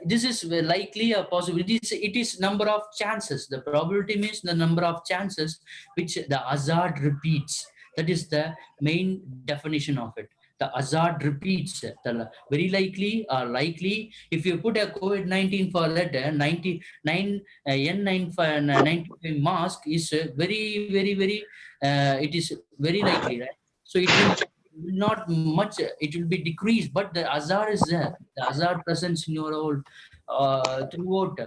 S3: this is likely a possibility. It is number of chances. The probability means the number of chances which the hazard repeats. That is the main definition of it. The hazard repeats. The very likely or likely. If you put a COVID-19 for that 99 N95 mask is very it is very likely, right? So it will not much, it will be decreased, but the hazard is there. The hazard presence in your whole throughout,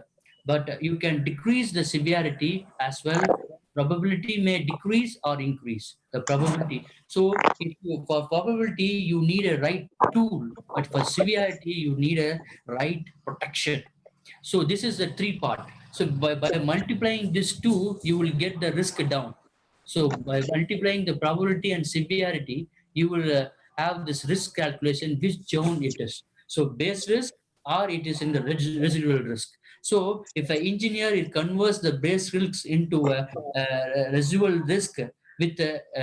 S3: but you can decrease the severity as well. Probability may decrease or increase the probability. So if you, for probability, you need a right tool, but for severity, you need a right protection. So this is the three part. So by multiplying this two, you will get the risk down. So by multiplying the probability and severity, you will have this risk calculation, which zone it is. So base risk or it is in the residual risk. So if an engineer it converts the base risks into a residual risk with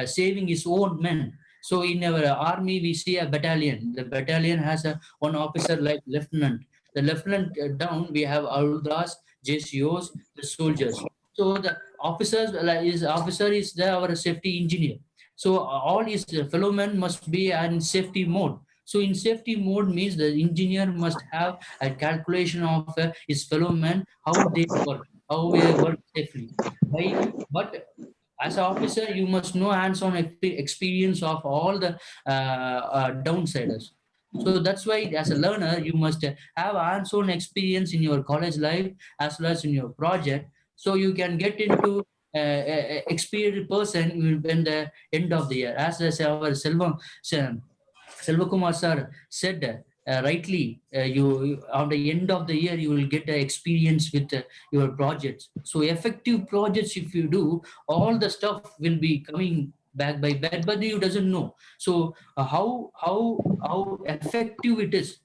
S3: saving his own men. So in our army, we see a battalion. The battalion has a one officer like lieutenant. The lieutenant down, we have Arudas, JCOs, the soldiers. So the officers, officer is our safety engineer. So all his fellow men must be in safety mode. So in safety mode means the engineer must have a calculation of his fellow men, how they work safely. But as an officer, you must know hands-on experience of all the downsiders. So that's why, as a learner, you must have hands-on experience in your college life as well as in your project, so you can get into experienced person when the end of the year. As our Selvakumar sir said rightly, you on the end of the year you will get experience with your projects. So effective projects, if you do, all the stuff will be coming back by bad, but you doesn't know. So how effective it is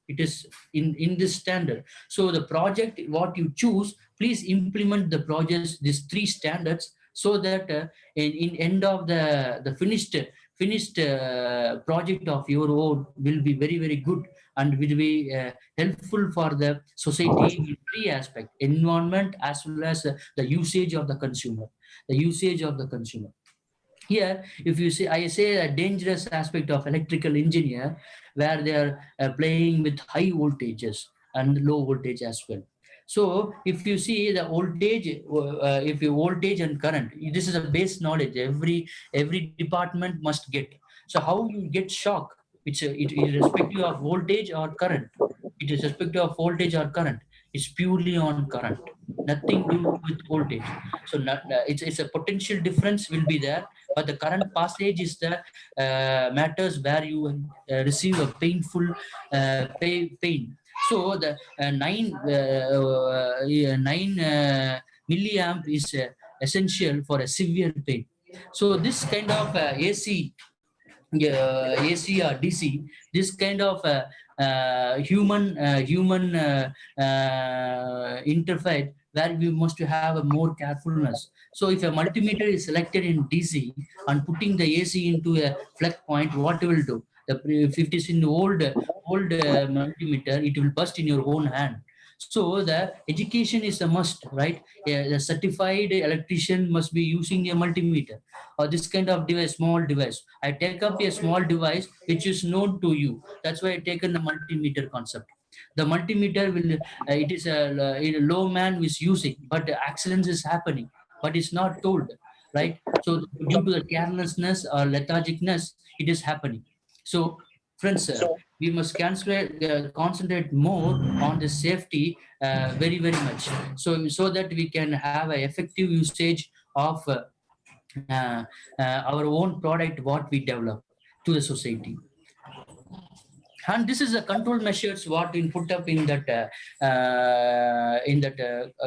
S3: in this standard. So the project what you choose, please implement the projects these three standards, so that in end of the finished project of your own will be very good and will be helpful for the society in three aspects: environment as well as the usage of the consumer. The usage of the consumer. Here, if you see, I say a dangerous aspect of electrical engineer, where they are playing with high voltages and low voltage as well. So if you see the voltage, if you voltage and current, this is a base knowledge. Every department must get. So how you get shock? It is irrespective of voltage or current. It is irrespective of voltage or current. It's purely on current. Nothing to do with voltage. So it's a potential difference will be there, but the current passage is the matters where you receive a painful pain. So the 9 milliamp is essential for a severe pain. So this kind of AC or DC, this kind of human interface, where we must have a more carefulness. So if a multimeter is selected in DC and putting the AC into a flex point, what it will do? If it is in the old multimeter, it will burst in your own hand. So the education is a must, right? The certified electrician must be using a multimeter or this kind of device, small device. I take up a small device which is known to you. That's why I taken the multimeter concept. The multimeter will, it is a low man who is using, but accidents is happening, but it's not told, right? So due to the carelessness or lethargicness, it is happening. So friends, we must concentrate more on the safety very much. So that we can have an effective usage of our own product, what we develop to the society. And this is the control measures what we put up in that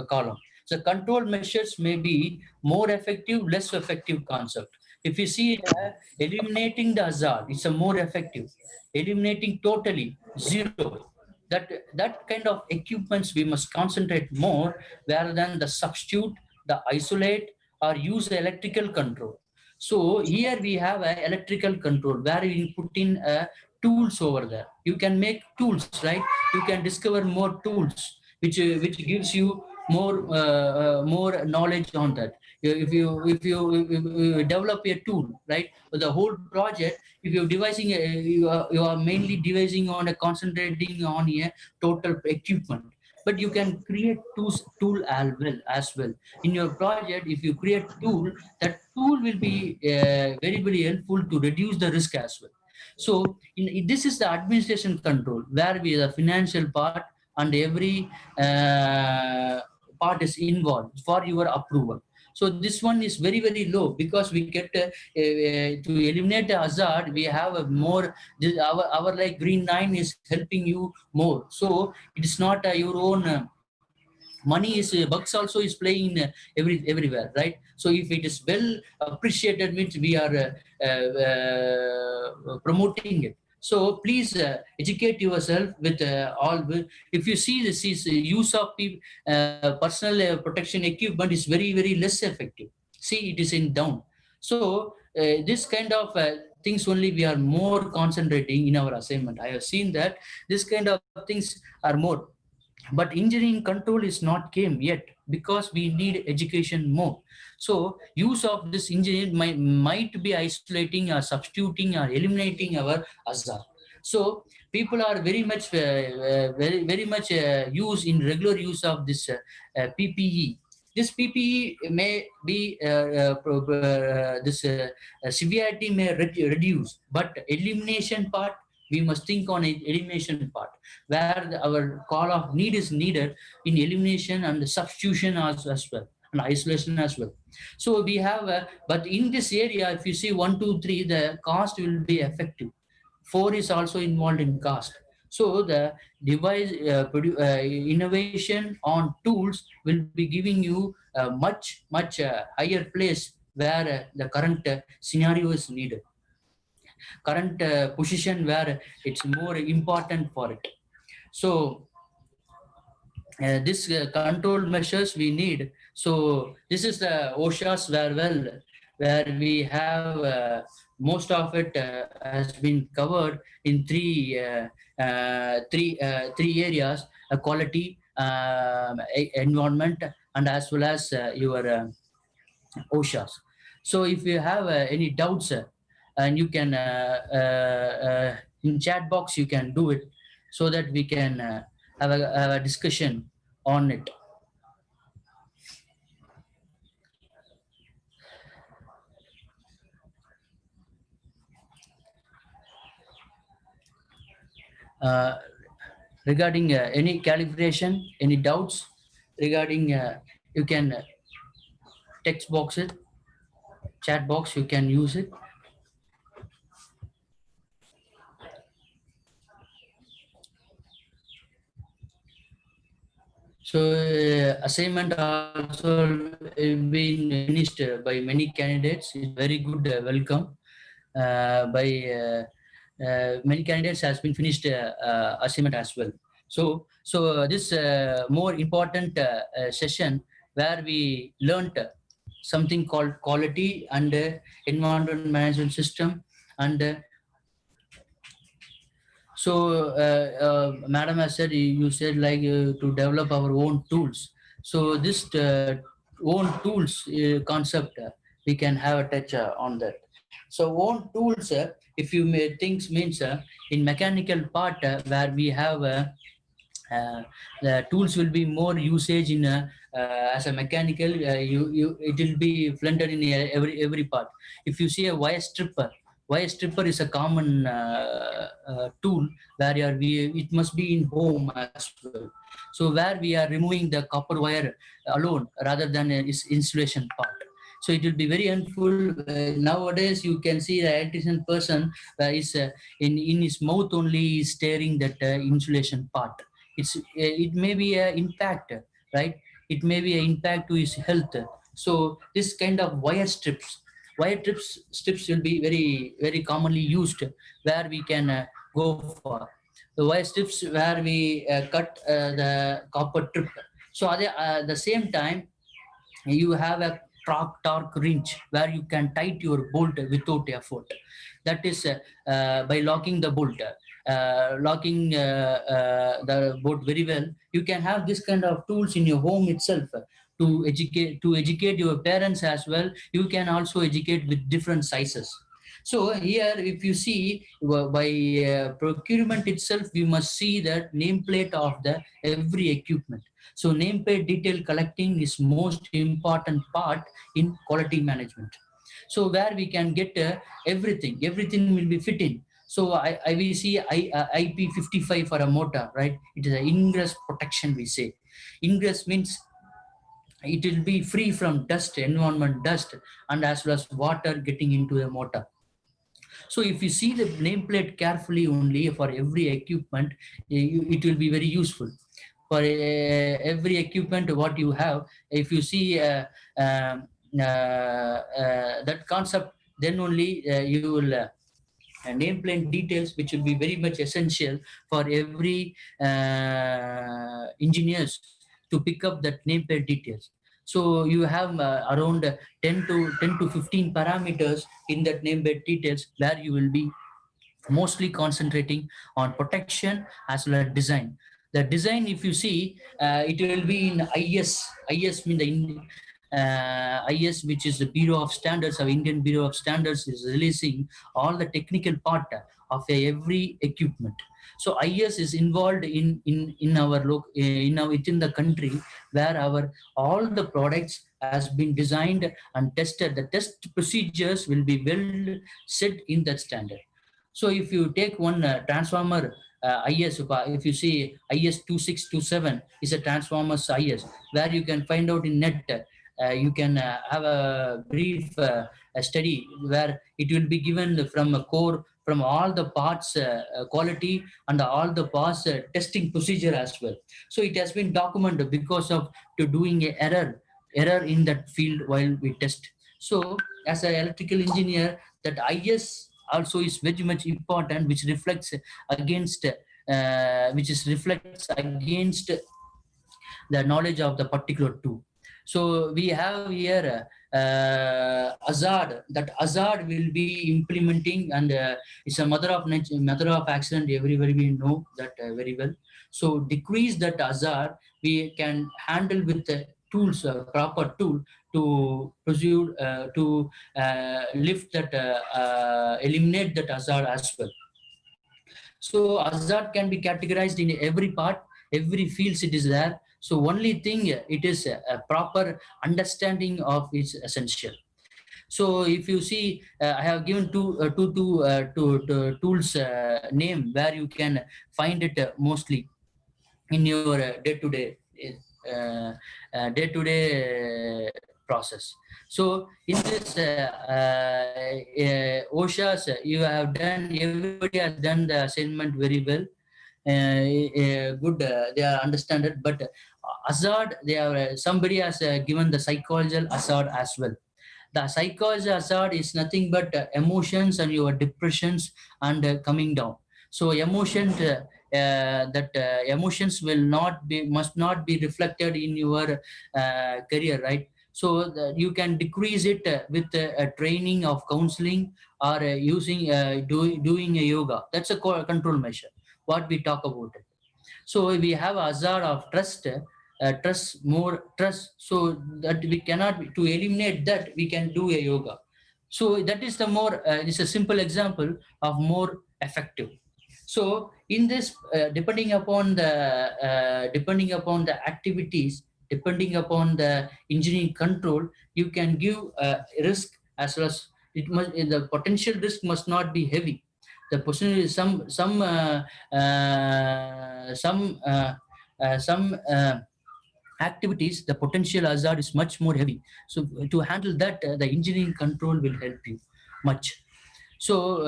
S3: column. So control measures may be more effective, less effective concept. If you see eliminating the hazard, it's a more effective. Eliminating totally zero. That kind of equipments we must concentrate more rather than the substitute, the isolate, or use the electrical control. So here we have a electrical control where we put in tools over there. You can make tools, right? You can discover more tools, which gives you more knowledge on that. If you develop a tool, right, the whole project, if you're devising you are mainly devising on a concentrating on a total equipment, but you can create tool as well in your project. If you create tool, that tool will be very helpful to reduce the risk as well. So this is the administration control where we the financial part and every part is involved for your approval. So this one is very low because we get to eliminate the hazard. We have a more our like Green9 is helping you more. So it is not your own. Money is bugs also is playing everywhere, right? So if it is well appreciated means we are promoting it. So please educate yourself with all. If you see this is use of personal protection equipment is very less effective. See, it is in down. So this kind of things only we are more concentrating in our assignment. I have seen that this kind of things are more, but engineering control is not came yet because we need education more. So use of this engineering might be isolating or substituting or eliminating our hazard. So people are very much very much use in regular use of this PPE. This PPE may be this severity may reduce, but elimination part we must think on elimination part where our call of need is needed in elimination and substitution as well, and isolation as well. So we have but in this area, if you see 1 2 3, the cost will be effective. 4 is also involved in cost. So the device innovation on tools will be giving you a much higher place where the current scenario is needed, current position where it's more important for it. So this control measures we need. So this is the OSHA's where we have most of it has been covered in three areas: quality, environment, and as well as your OSHA's. So if you have any doubts, and you can in chat box you can do it so that we can have a discussion on it. Regarding any calibration, any doubts regarding, you can text box it, chat box, you can use it. So assignment also been finished by many candidates. It's very good welcome by many candidates has been finished assignment as well. So this more important session where we learned something called quality and environment management system. And so madam has said, you said like to develop our own tools. So this own tools concept, we can have a touch on that. So own tools, if you may things means in mechanical part where we have the tools will be more usage in as a mechanical, it will be blended in every part. If you see a wire stripper is a common tool where it must be in home as well. So where we are removing the copper wire alone rather than its insulation part. So it will be very helpful. Nowadays, you can see the electrician person is in his mouth only is staring that insulation part. It may be an impact, right? It may be an impact to his health. So this kind of wire strips Wire strips will be very commonly used where we can go for. The wire strips where we cut the copper trip. So at the same time, you have a torque wrench where you can tight your bolt without effort. That is by locking the bolt, the bolt very well. You can have this kind of tools in your home itself to educate your parents as well. You can also educate with different sizes. So here, if you see by procurement itself, we must see the nameplate of the every equipment. So nameplate detail collecting is most important part in quality management. So where we can get everything will be fit in. So we see IP55 for a motor, right? It is an ingress protection, we say. Ingress means it will be free from dust, environment dust, and as well as water getting into the motor. So if you see the nameplate carefully only for every equipment, it will be very useful. For every equipment what you have, if you see that concept, then only you will nameplate details, which will be very much essential for every engineers to pick up that nameplate details. So you have around 10 to 15 parameters in that nameplate details where you will be mostly concentrating on protection as well as design. The design, if you see, it will be in IS. IS means IS, which is the Bureau of Standards, of Indian Bureau of Standards, is releasing all the technical part of every equipment. So IS is involved in our within the country where our all the products has been designed and tested. The test procedures will be well set in that standard. So if you take one transformer IS, if you see IS 2627 is a transformers IS, where you can find out in net, you can have a brief study where it will be given from a core, from all the parts quality and all the parts testing procedure as well. So it has been documented because of doing a error in that field while we test. So as an electrical engineer, that IS also is very much important, which reflects against the knowledge of the particular tool. So we have here hazard. That hazard will be implementing, and it's a mother of nature, mother of accident. Everybody will know that very well. So decrease that hazard, we can handle with tools, proper tool to pursue to lift that, eliminate that hazard as well. So hazard can be categorized in every part, every fields it is there. So only thing, it is a proper understanding of its essential. So if you see, I have given two tools name where you can find it mostly in your day-to-day process. So in this OSHA's, you have done, everybody has done the assignment very well. Good, they are understand it, but hazard, they are somebody has given the psychological hazard as well. The psychological hazard is nothing but emotions and your depressions and coming down. So emotions, emotions must not be reflected in your career, right? So you can decrease it with a training of counseling or using doing a yoga. That's a control measure what we talk about it. So we have a hazard of trust, more trust, so that we cannot, to eliminate that, we can do a yoga. So that is the more, it's a simple example of more effective. So in this, depending upon the activities, depending upon the engineering control, you can give risk as well as the potential risk must not be heavy. The potential, some activities, the potential hazard is much more heavy. So to handle that, the engineering control will help you much. So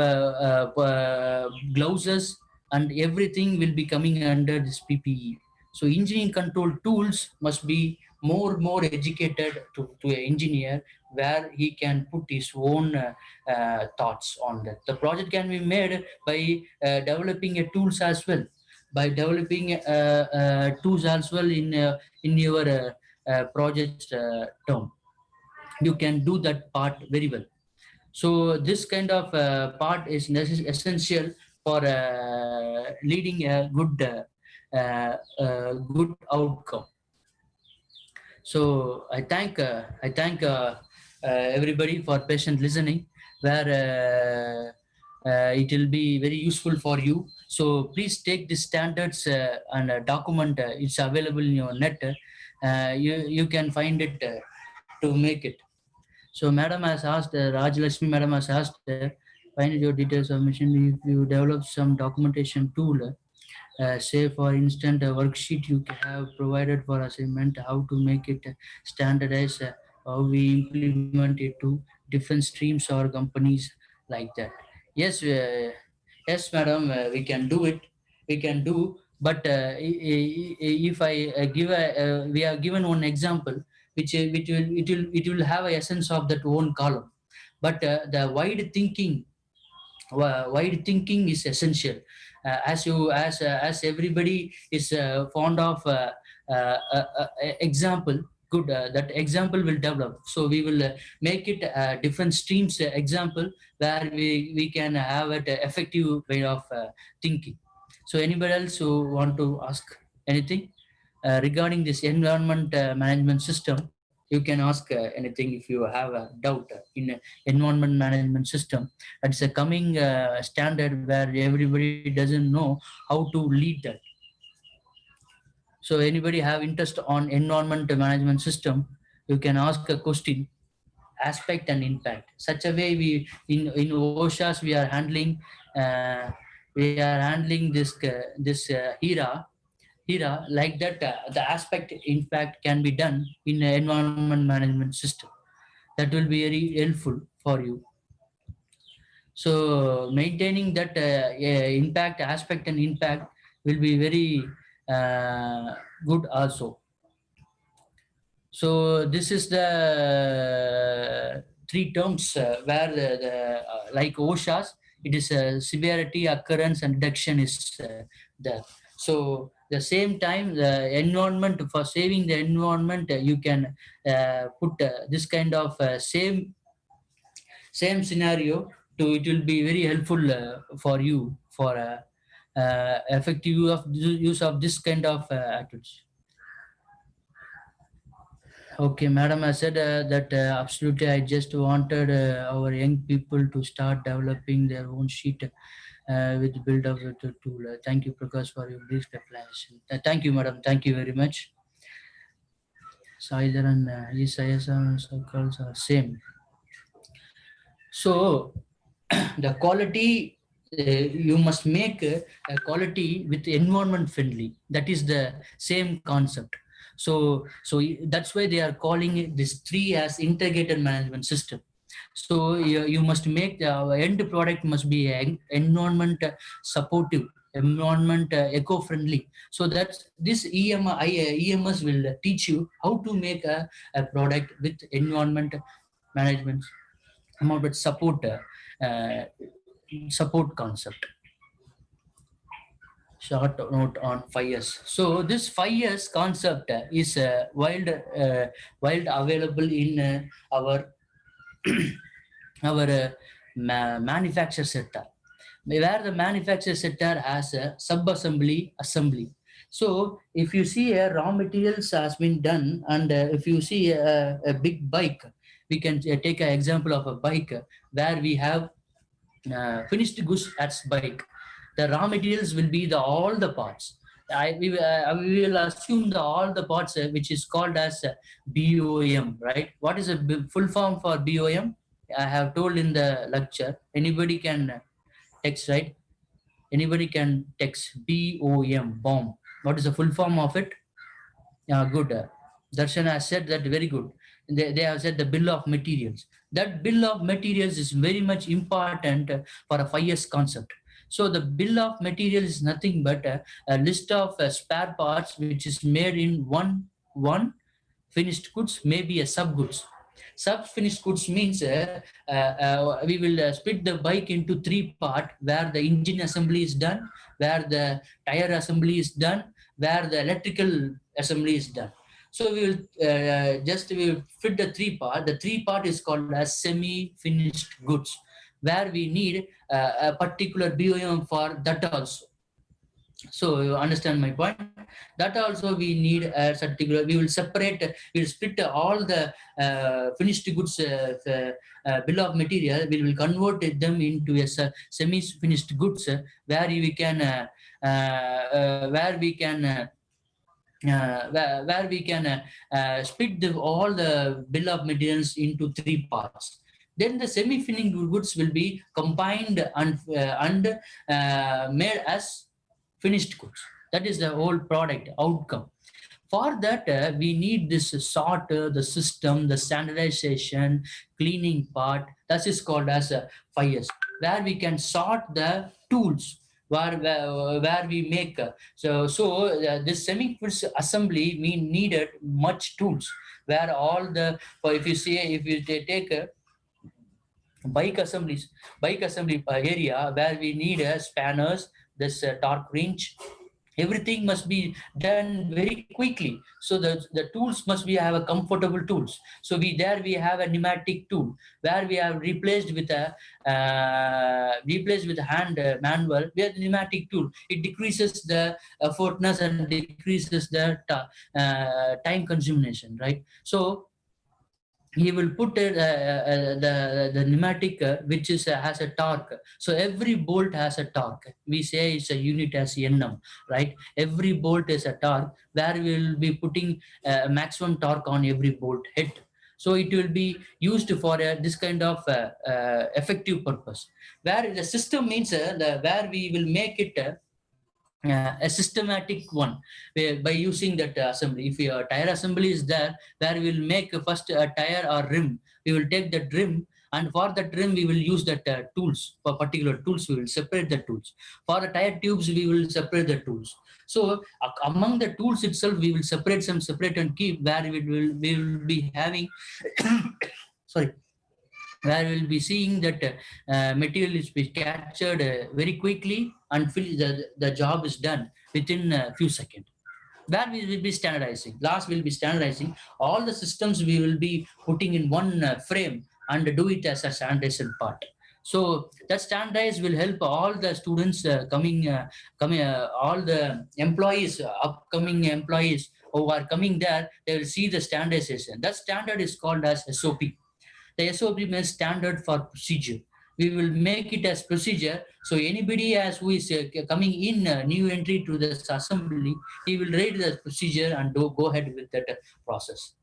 S3: gloves and everything will be coming under this PPE. So engineering control tools must be more educated to an engineer, where he can put his own thoughts on that. The project can be made by developing a tools as well, by developing tools as well in your project term. You can do that part very well. So this kind of part is essential for leading a good outcome. So I thank everybody for patient listening, where it will be very useful for you. So please take the standards and document. It's available in your net. You can find it to make it. So Madam has asked, Rajlakshmi Madam has asked, find your details of mission. If you develop some documentation tool, say for instance a worksheet you have provided for assignment, how to make it standardized, how we implement it to different streams or companies, like that. Yes, yes Madam, we can do it, we can do. But if I give a we have given one example, which will have a essence of that one column. But the wide thinking is essential. As everybody is fond of example, good, that example will develop. So we will make it different streams example, where we can have it effective way of thinking. So anybody else who want to ask anything regarding this environment management system, you can ask anything if you have a doubt in environment management system. It's a coming standard where everybody doesn't know how to lead that. So anybody have interest on environment management system, you can ask a question, aspect and impact. Such a way we in OSHAs we are handling this era like that. The aspect impact can be done in the environment management system. That will be very helpful for you. So maintaining that impact, aspect and impact will be very good also. So this is the three terms where like OSHAs, it is severity, occurrence and reduction is there. So the same time, the environment, for saving the environment, you can put this kind of same scenario to, it will be very helpful for you for effective use of this kind of activities. Okay, Madam, I said that absolutely. I just wanted our young people to start developing their own sheet with build of the tool. Thank you, Prakash, for your brief explanation. Thank you, Madam. Thank you very much. Sizer and ISISR circles are same. So the quality, you must make a quality with environment friendly. That is the same concept. So that's why they are calling it this three as integrated management system. So you must make the end product must be environment supportive, environment eco-friendly. So that's this EMS will teach you how to make a product with environment management about uh, support concept. Short note on 5S. So this 5S concept is wild available in our our manufacture sector, where the manufacture sector has a sub-assembly assembly. So if you see raw materials has been done, and if you see a big bike, we can take an example of a bike where we have finished goods as bike. The raw materials will be the all the parts. We will assume the all the parts which is called as BOM, right? What is a full form for BOM? I have told in the lecture. Anybody can text, right? Anybody can text BOM, bomb. What is the full form of it? Yeah, good. Darshan has said that very good. They have said the bill of materials. That bill of materials is very much important for a 5S concept. So the bill of materials is nothing but a list of spare parts which is made in one finished goods, maybe a sub goods. Sub finished goods means we will split the bike into 3 parts, where the engine assembly is done, where the tire assembly is done, where the electrical assembly is done. So we will we will fit the 3 part. The 3 part is called as semi-finished goods, where we need a particular BOM for that also. So you understand my point. That also we need a particular. We will separate. We will split all the finished goods bill of material. We will convert them into a semi-finished goods where we can where we can split all the bill of materials into 3 parts. Then the semi-finished goods will be combined and made as finished goods. That is the whole product outcome. For that, we need this sorter, the system, the standardization, cleaning part. That is called as 5S, where we can sort the tools where we make. This semi-finished assembly needed much tools, where all the, if you take bike assembly area, where we need spanners, this torque wrench, everything must be done very quickly. So the tools must be have a comfortable tools. So we have a pneumatic tool, where we have replaced with a hand manual. We have pneumatic tool. It decreases the effortness and decreases the time consumption, right? So he will put the pneumatic which is has a torque. So every bolt has a torque. We say it's a unit as Nm, right? Every bolt is a torque, where we will be putting maximum torque on every bolt head. So it will be used for this kind of effective purpose. Where the system means where we will make it a systematic one, by using that assembly. If your tire assembly is there, where we will make first a tire or rim, we will take that rim, and for that rim we will use that tools. For particular tools we will separate the tools. For the tire tubes we will separate the tools. So among the tools itself we will separate and keep, where we will be having sorry, where we will be seeing that material is be captured very quickly, and the job is done within a few seconds. Where we will be standardizing. Last, we will be standardizing all the systems. We will be putting in one frame and do it as a standardization part. So that standardize will help all the students all the employees, upcoming employees who are coming there. They will see the standardization. That standard is called as SOP. The SOP means standard for procedure. We will make it as procedure. So anybody who is coming in new entry to this assembly, he will read the procedure and go ahead with that process.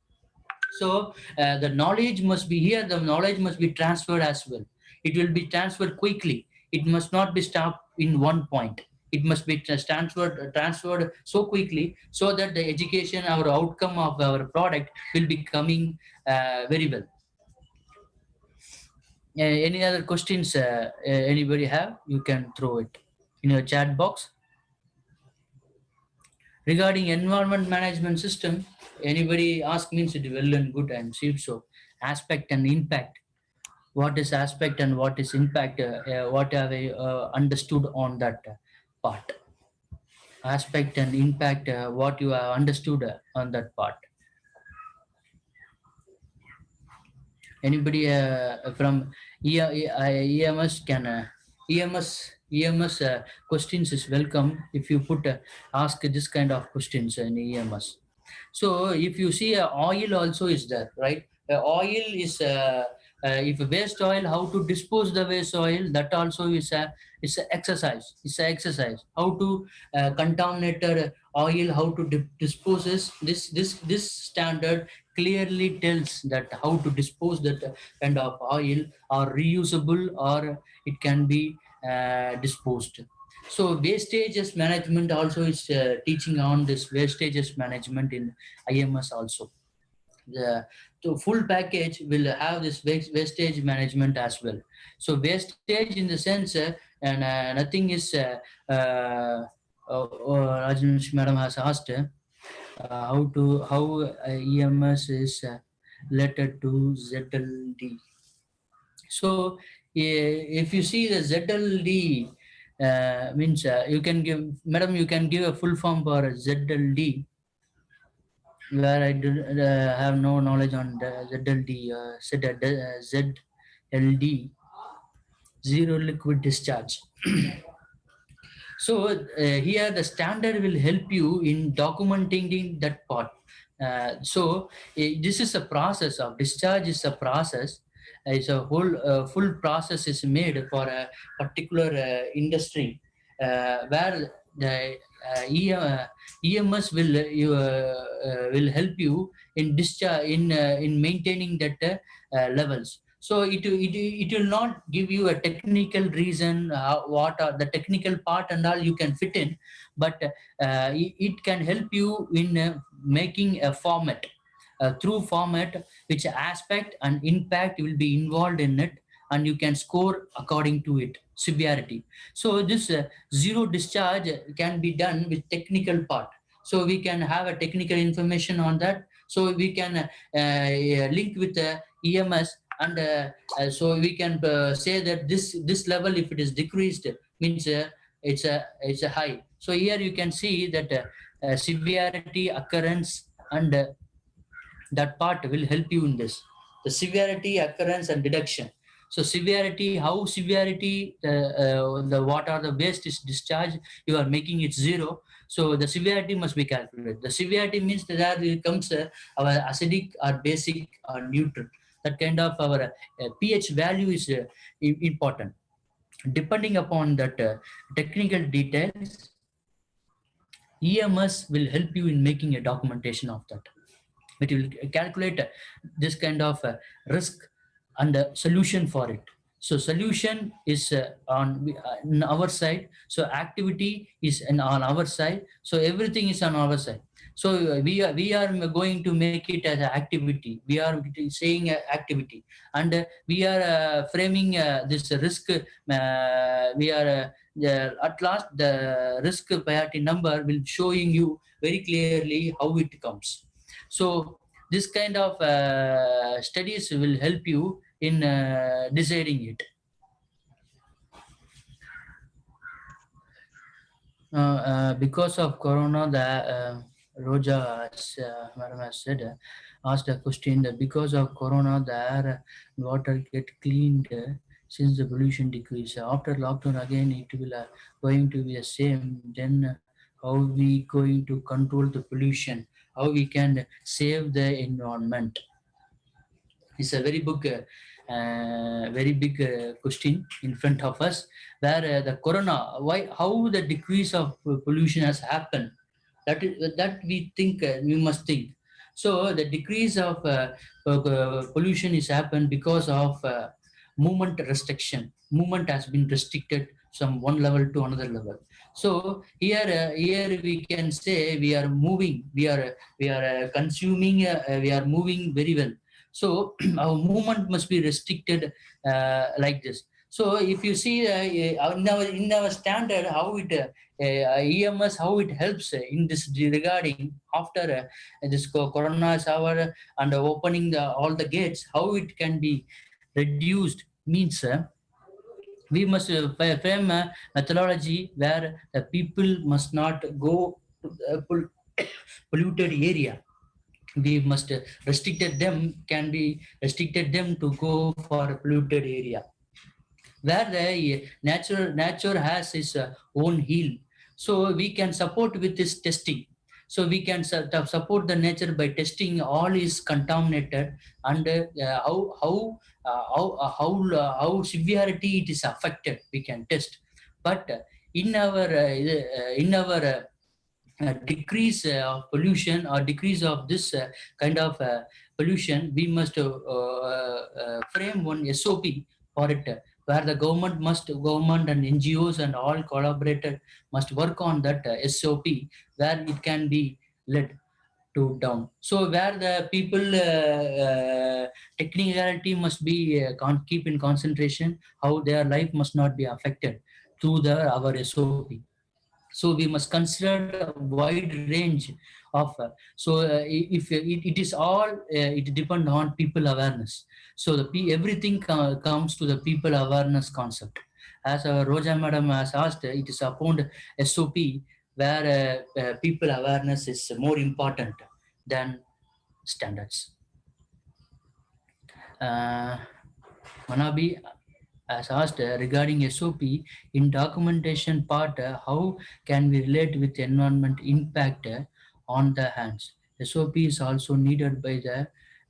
S3: So the knowledge must be here. The knowledge must be transferred as well. It will be transferred quickly. It must not be stopped in one point. It must be transferred so quickly, so that the education, our outcome of our product will be coming very well. Any other questions anybody have? You can throw it in your chat box. Regarding environment management system, anybody ask means it well and good, and see. So aspect and impact. What is aspect and what is impact? What have I understood on that part? Aspect and impact, what you have understood on that part. Anybody from EMS can EMS questions is welcome. If you ask this kind of questions in EMS. So if you see oil also is there, right? Oil is if waste oil, how to dispose the waste oil, that also is a exercise. It's an exercise. How to contaminated oil, how to dispose this standard clearly tells that how to dispose that kind of oil, or reusable, or it can be disposed. So wastages management also is teaching on this wastages management in IMS also. The full package will have this wastage management as well. So wastage in the sense, nothing is Rajneesh madam has asked, how EMS is related to ZLD. So if you see the ZLD means you can give, madam, you can give a full form for ZLD, where I have no knowledge on the ZLD. ZLD, zero liquid discharge. So here the standard will help you in documenting that part. This is a process of discharge. Is a process. It's a whole full process is made for a particular industry where the EMS will help you in discharge in maintaining that levels. So it will not give you a technical reason what are the technical part and all you can fit in, but it can help you in making a format, through format which aspect and impact will be involved in it, and you can score according to it severity. So this zero discharge can be done with technical part. So we can have a technical information on that. So we can link with the EMS, and so we can say that this level, if it is decreased, means it's a high. So here you can see that severity, occurrence, and that part will help you in this, the severity, occurrence, and deduction. So severity, how severity, the what are the waste is discharged, you are making it zero. So the severity must be calculated. The severity means that there comes our acidic or basic or neutral. That kind of our pH value is important. Depending upon that technical details, EMS will help you in making a documentation of that. It will calculate this kind of risk and solution for it. So solution is on our side. So activity is on our side. So everything is on our side. So we are going to make it as an activity. We are saying activity, and we are framing this risk. We are at last the risk priority number will showing you very clearly how it comes. So this kind of studies will help you in deciding it. Because of Corona, the Roja, madam has said, asked a question that because of Corona, the air and water get cleaned since the pollution decrease. After lockdown, again it will going to be the same. Then how we going to control the pollution? How we can save the environment? It's a very big question in front of us, where the corona, how the decrease of pollution has happened. That we think, we must think. So the decrease of pollution is happened because of movement restriction. Movement has been restricted from one level to another level. So here we can say we are moving, we are consuming, we are moving very well. So our movement must be restricted like this. So if you see in our standard how it EMS, how it helps in this regarding after this corona is over and opening all the gates, how it can be reduced means we must frame a methodology where the people must not go to the polluted area. We must restricted them, can be restricted them to go for a polluted area, where the nature has its own heal. So we can support with this testing. So we can support the nature by testing all is contaminated, and how severity it is affected we can test. But in our decrease of pollution or decrease of this kind of pollution, we must frame one SOP for it, where the government and NGOs and all collaborated must work on that SOP, where it can be led to down. So where the people technicality must be keep in concentration, how their life must not be affected through our SOP. So we must consider a wide range of, if it is all, it depends on people awareness. So everything comes to the people awareness concept. As Roja madam has asked, it is upon SOP where people awareness is more important than standards. Manabi has asked regarding SOP in documentation part, how can we relate with environment impact on the hands? SOP is also needed by the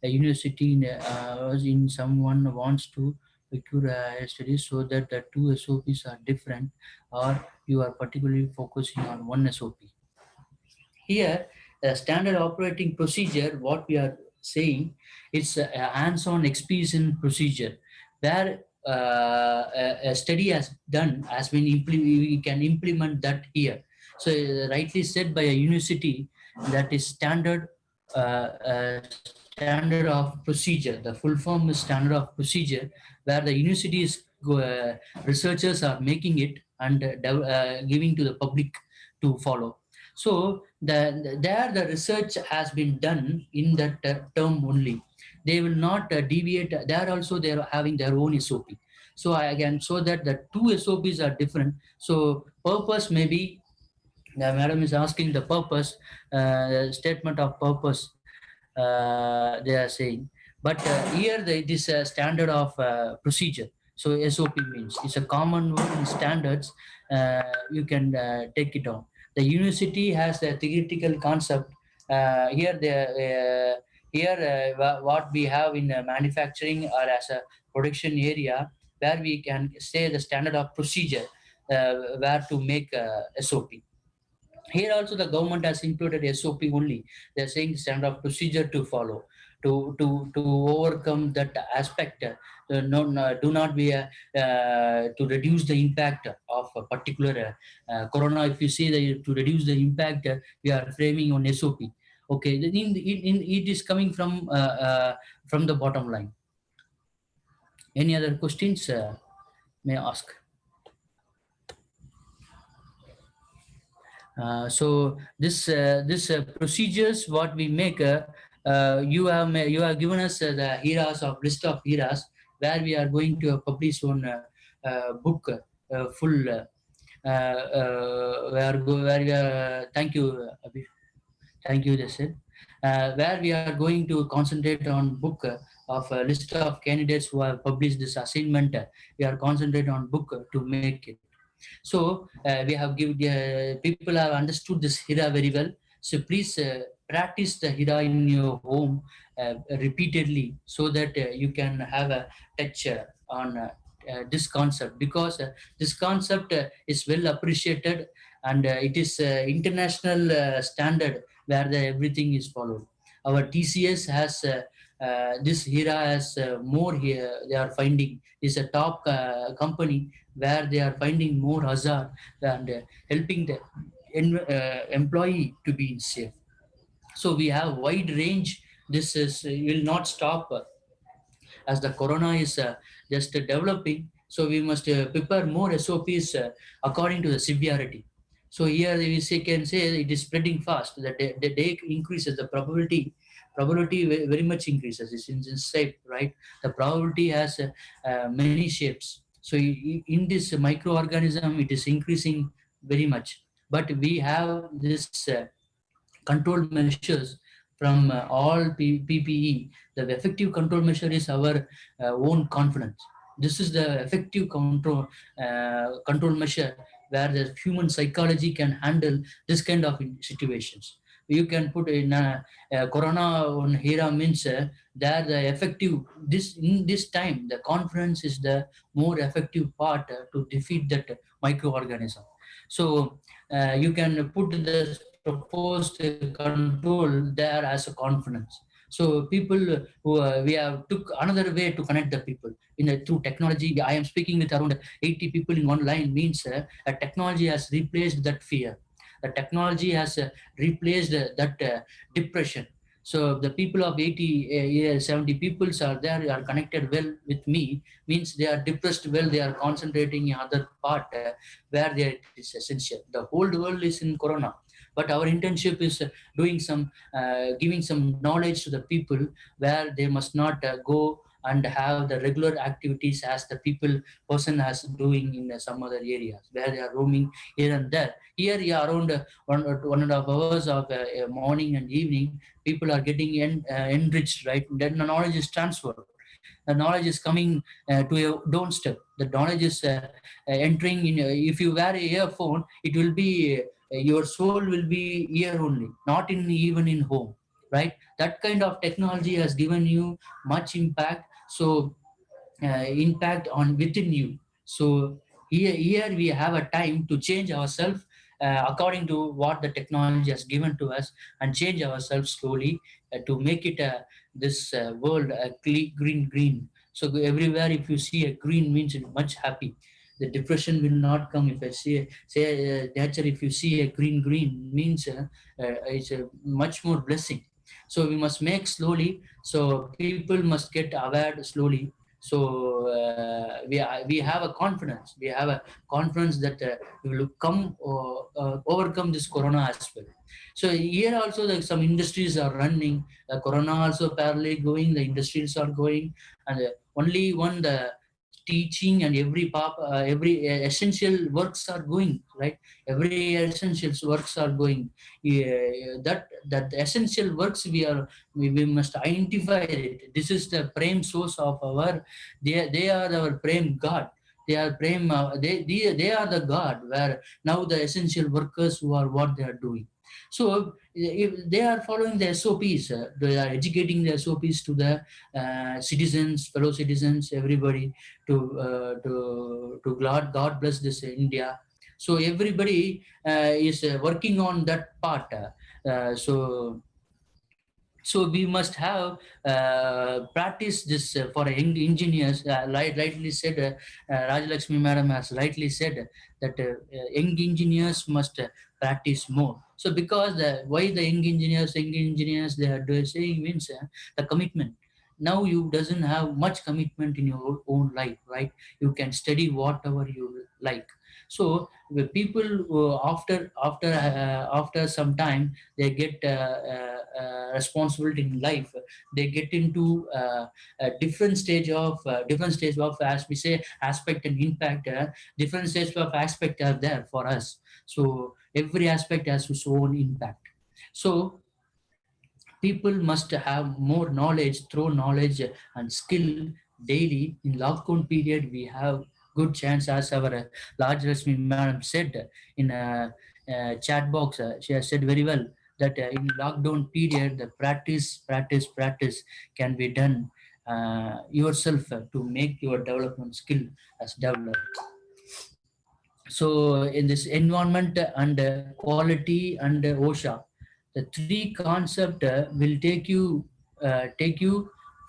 S3: university in someone wants to procure studies, so that the two SOPs are different, or you are particularly focusing on one SOP. Here, the standard operating procedure, what we are saying, it's a hands-on experience procedure where a study has done, has been we can implement that here. So rightly said by a university, that is standard standard of procedure. The full form is standard of procedure, where the universities researchers are making it and giving to the public to follow. So there the research has been done in that term only. They will not deviate. There also they are having their own SOP. So I can show that the two SOPs are different. So purpose maybe, the madam is asking the purpose, statement of purpose they are saying. But here it is a standard of procedure. So SOP means it's a common word in standards. You can take it on. The university has a theoretical concept. What we have in manufacturing or as a production area, where we can say the standard of procedure, where to make SOP. Here also the government has included SOP only. They're saying standard of procedure to follow to overcome that aspect. Do not be to reduce the impact of a particular corona. If you see that to reduce the impact, we are framing on SOP. Okay, then it is coming from the bottom line. Any other questions? May I ask? So this procedures what we make, you have given us the eras of list of eras, where we are going to publish one book full. Where we are. Thank you, Abhi. Thank you, Jason. Where we are going to concentrate on book of a list of candidates who have published this assignment. We are concentrate on book to make it. So we have given people have understood this Hira very well. So please practice the Hira in your home repeatedly, so that you can have a touch on this concept, because this concept is well appreciated, and it is international standard where everything is followed. Our TCS has this Hira as more here. They are finding is a top company where they are finding more hazard and helping the employee to be safe. So we have wide range. This is will not stop as the corona is just developing. So we must prepare more SOPs according to the severity. So here we can say it is spreading fast. The day increases, the probability very much increases. It's in shape, right? The probability has many shapes. So in this microorganism, it is increasing very much. But we have this control measures from all PPE. The effective control measure is our own confidence. This is the effective control measure where the human psychology can handle this kind of situations. You can put in corona on Hira means there the effective in this time the confidence is the more effective part to defeat that microorganism. So you can put the proposed control there as a confidence. So people who we have took another way to connect the people through technology. I am speaking with around 80 people in one line means a technology has replaced that fear. The technology has replaced that depression. So the people of 80, 70 peoples are there, are connected well with me, means they are depressed well, they are concentrating in other part where it is essential. The whole world is in Corona, but our internship is doing some, giving some knowledge to the people where they must not go and have the regular activities as the people person has doing in some other areas where they are roaming here and there. Here, yeah, around 1.5 hours of morning and evening, people are getting enriched, right? Then the knowledge is transferred. The knowledge is coming to your doorstep. The knowledge is entering in. If you wear a earphone, it will be your soul will be here only, not in even in home, right? That kind of technology has given you much impact. So impact on within you. So here we have a time to change ourselves according to what the technology has given to us, and change ourselves slowly to make it this world green. So everywhere if you see a green means much happy. The depression will not come. If I say nature, if you see a green means it's a much more blessing. So we must make slowly. So people must get aware slowly. So we have a confidence. We have a confidence that we will come or overcome this Corona as well. So here also some industries are running. Corona also parallel going. The industries are going, and only one the teaching and every essential works are going, right? Every essentials works are going. That essential works we must identify it. This is the prime source of our. They are our prime God. They are prime. They are the God where now the essential workers who are what they are doing. So if they are following the SOPs, they are educating the SOPs to the citizens, fellow citizens, everybody to God bless this India. So everybody is working on that part. So we must have practice this for young engineers. Rightly said, Rajalakshmi Madam has rightly said that young engineers must practice more. So because why the young engineers they are saying means the commitment. Now you doesn't have much commitment in your own life, right? You can study whatever you like. So the people after some time they get responsibility in life. They get into a different stage of as we say aspect and impact. Different stage of aspect are there for us. So every aspect has its own impact. So people must have more knowledge, through knowledge and skill daily. In lockdown period, we have good chance, as our large Rashmi Madam said in a chat box. She has said very well that in lockdown period, the practice can be done yourself to make your development skill as developed. So in this environment and quality and OSHA, the three concept will take you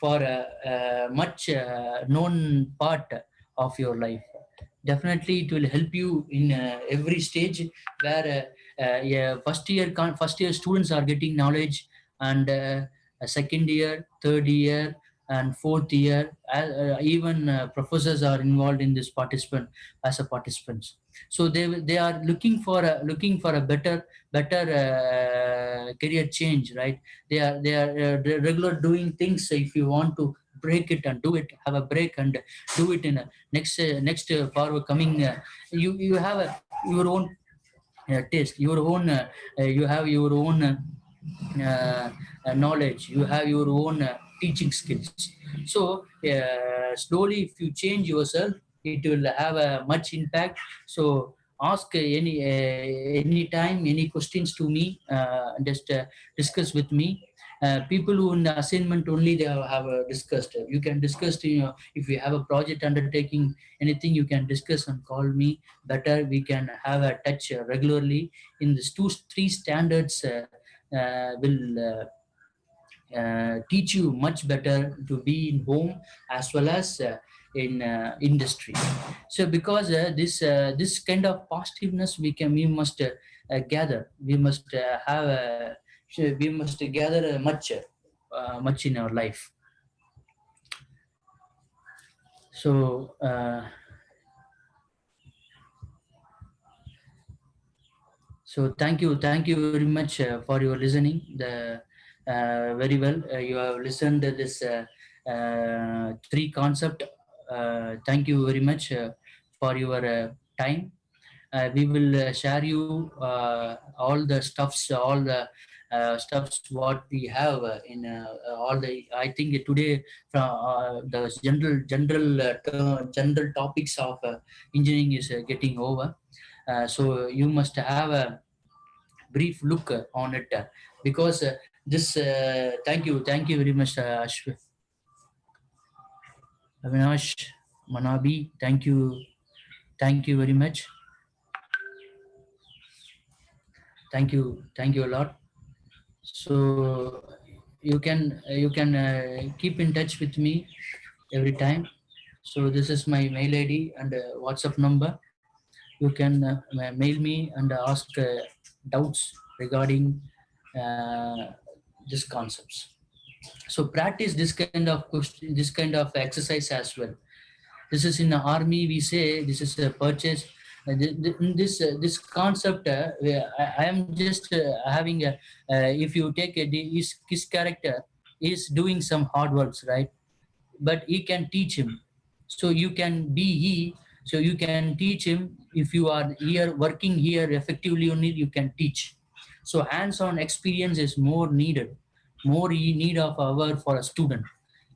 S3: for a much known part of your life. Definitely it will help you in every stage where yeah, first year students are getting knowledge, and a second year, third year and fourth year, even professors are involved in this participant as a participants. So they are looking for a better career change, right? They are regular doing things. So if you want to break it and do it, have a break and do it in a next forward coming. You have your own taste, your own you have your own knowledge, you have your own teaching skills. So slowly if you change yourself, it will have a much impact. So ask any time any questions to me, just discuss with me. People who in the assignment only they have discussed. You can discuss if you have a project undertaking, anything you can discuss and call me. Better we can have a touch regularly in these 2-3 standards. Will teach you much better to be in home as well as in industry. So because this kind of positiveness we must gather, we must have we must gather much in our life. So thank you very much for your listening. Very well, you have listened to this three concept. Thank you very much for your time. We will share you all the stuffs what we have in all the. I think today from the general topics of engineering is getting over. So you must have a brief look on it because this. Thank you very much, Avinash, Manabi. Thank you very much. Thank you a lot. So you can keep in touch with me every time. So this is my mail ID and WhatsApp number. You can mail me and ask doubts regarding uh, these concepts. So practice this kind of question, this kind of exercise as well. This is in the army. We say this is a purchase. This concept. I am just having a. If you take his character is doing some hard works, right? But he can teach him. So you can be he. So you can teach him. If you are here working here effectively only, you can teach. So hands-on experience is more needed, more need of hour for a student.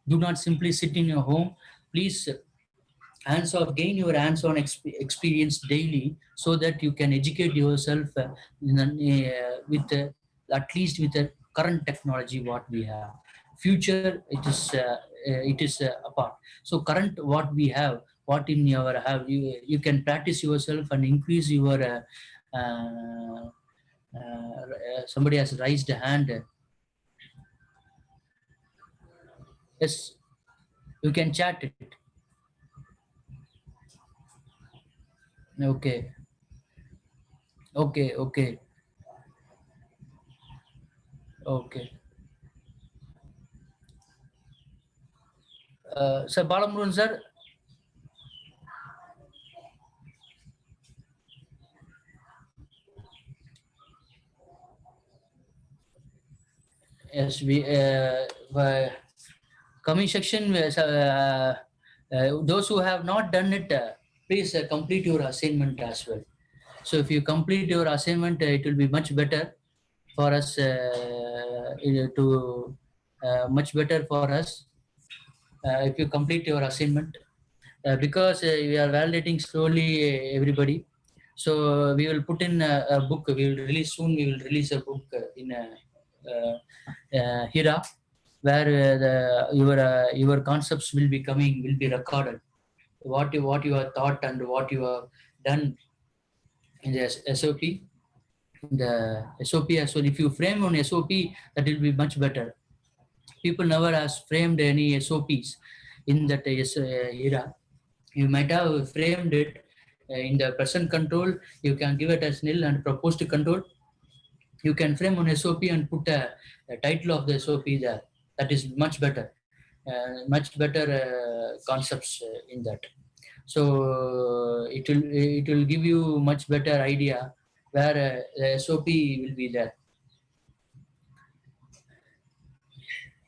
S3: Do not simply sit in your home. Please gain your hands-on experience daily so that you can educate yourself with at least with the current technology what we have. Future it is apart. So current what we have, what in your have, you can practice yourself and increase your somebody has raised a hand. Yes, you can chat it. Okay. Okay. Sir Balamurun sir, yes, we coming section. Those who have not done it, please complete your assignment as well. So if you complete your assignment, it will be much better for us to much better for us if you complete your assignment because we are validating slowly everybody. So we will put in a book. We will release soon. We will release a book in Hira, where your concepts will be recorded. What you have thought and what you have done in the SOP. The SOP as well. If you frame on SOP, that will be much better. People never has framed any SOPs in that era. You might have framed it in the present control. You can give it as nil and proposed control. You can frame on SOP and put a title of the SOP there. That is much better. Much better concepts in that. So it will give you much better idea where the SOP will be there.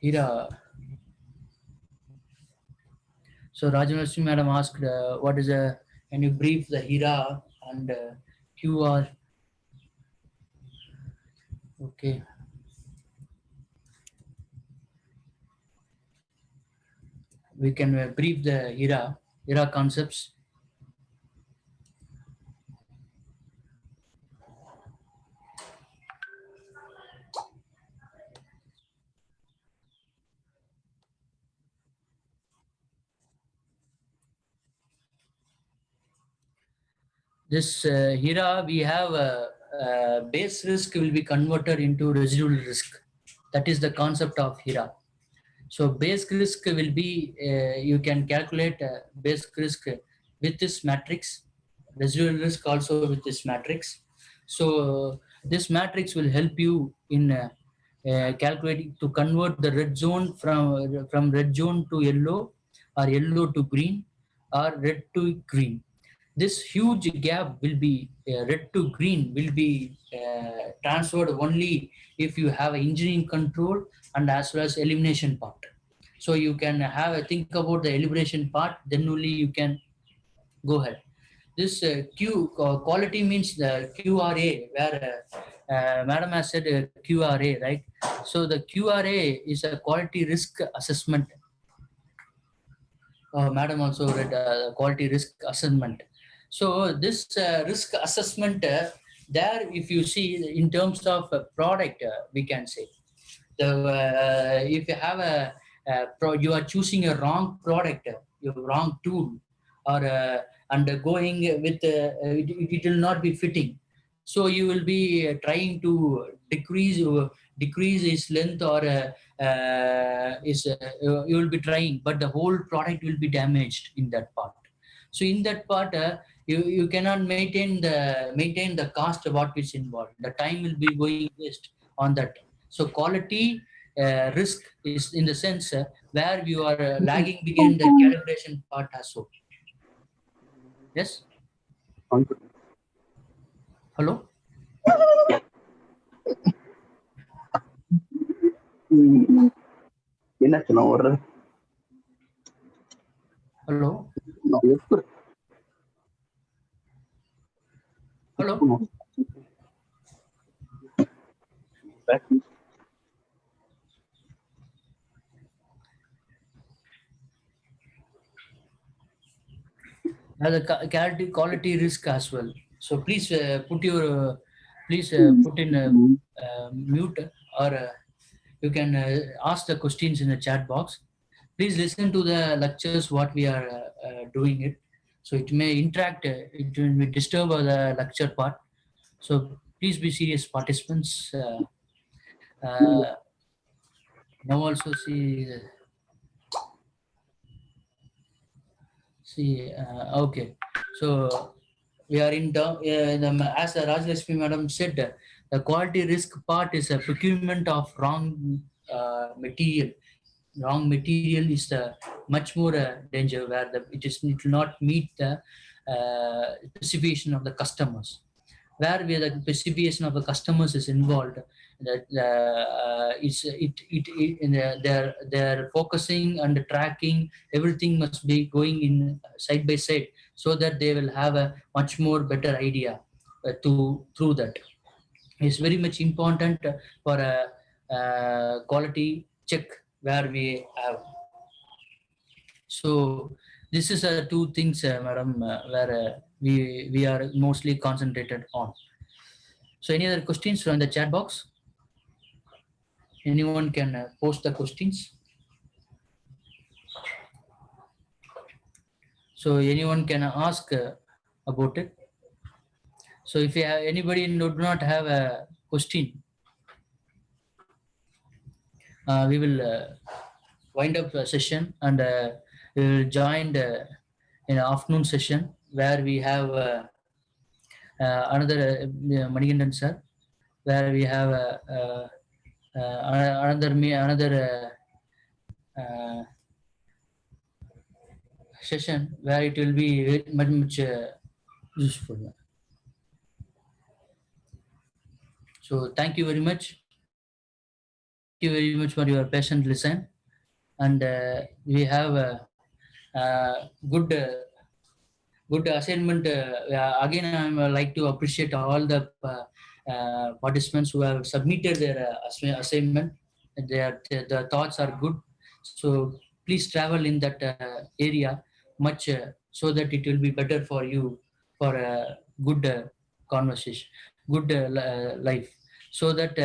S3: Hira. So Rajanashri madam asked, what is can you brief the Hira and QR? Okay. We can brief the Hira concepts. This Hira, we have base risk will be converted into residual risk. That is the concept of Hira. So base risk will be, you can calculate base risk with this matrix, residual risk also with this matrix. So this matrix will help you in calculating to convert the red zone from red zone to yellow, or yellow to green, or red to green. This huge gap will be red to green will be transferred only if you have engineering control and as well as elimination part. So you can have a think about the elimination part, then only you can go ahead. This quality means the QRA, where madam has said QRA, right? So the QRA is a quality risk assessment. Madam also read quality risk assessment. So this risk assessment, there if you see in terms of product, we can say if you have you are choosing a wrong product, your wrong tool, or undergoing with it will not be fitting. So you will be trying to decrease its length, or you will be trying, but the whole product will be damaged in that part. So in that part, you cannot maintain the cost of what is involved. The time will be going waste on that. So quality risk is in the sense where you are lagging behind the calibration part as well. Yes. Hello. Hello. Hello. The quality risk as well. So please put in mute, or you can ask the questions in the chat box. Please listen to the lectures what we are doing it. So it may interact, it will disturb the lecture part. So please be serious participants. Now also okay. So we are in as Rajlakshmi madam said, the quality risk part is a procurement of wrong material. Wrong material is the much more danger, where it will not meet the specification of the customers. Where the specification of the customers is involved, that they're focusing and tracking, everything must be going in side by side, so that they will have a much more better idea through that. It's very much important for a quality check where we have. So this is two things, madam, where we are mostly concentrated on. So any other questions from the chat box? Anyone can post the questions. So anyone can ask about it. So if you have, anybody do not have a question, we will wind up the session, and we will join in the afternoon session, where we have another Manigandan sir, where we have another session where it will be much useful. So thank you very much. Thank you very much for your patient listen, and we have a good assignment. Again, I like to appreciate all the participants who have submitted their assignment. The thoughts are good. So please travel in that area much, so that it will be better for you for a good conversation, good life. So that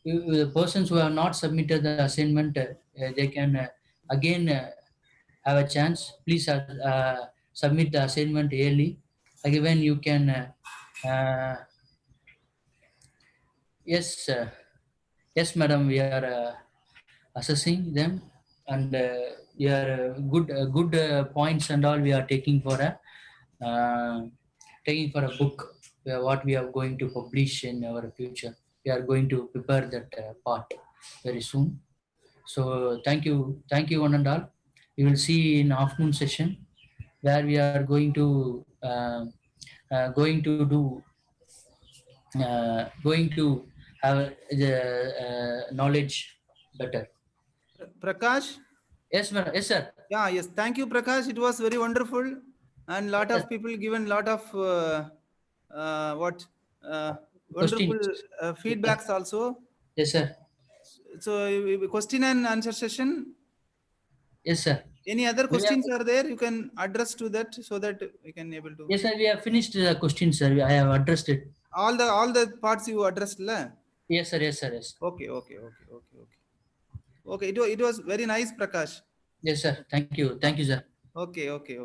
S3: the persons who have not submitted the assignment, they can again have a chance. Please submit the assignment early. Again, you can yes, yes, madam, we are assessing them, and we are good points and all we are taking for a book, what we are going to publish in our future. we are going to prepare that part very soon. So thank you one and all. We will see in afternoon session where we are going to going to have the knowledge better.
S5: Prakash?
S3: Yes, yes, sir.
S5: Yeah, yes. Thank you, Prakash. It was very wonderful, and lot of people given lot of wonderful
S3: Questions.
S5: feedbacks also.
S3: Yes, sir.
S5: So, question and answer session.
S3: Yes, sir.
S5: Any other
S3: We
S5: questions are there? You can address to that so that we can able to.
S3: Yes, sir. We have finished the question, sir. I have addressed it.
S5: All the parts you addressed, la?
S3: Yes, sir. Yes, sir. Yes.
S5: Okay. Okay. It was very nice, Prakash.
S3: Yes, sir. Thank you, sir.
S5: Okay. Okay.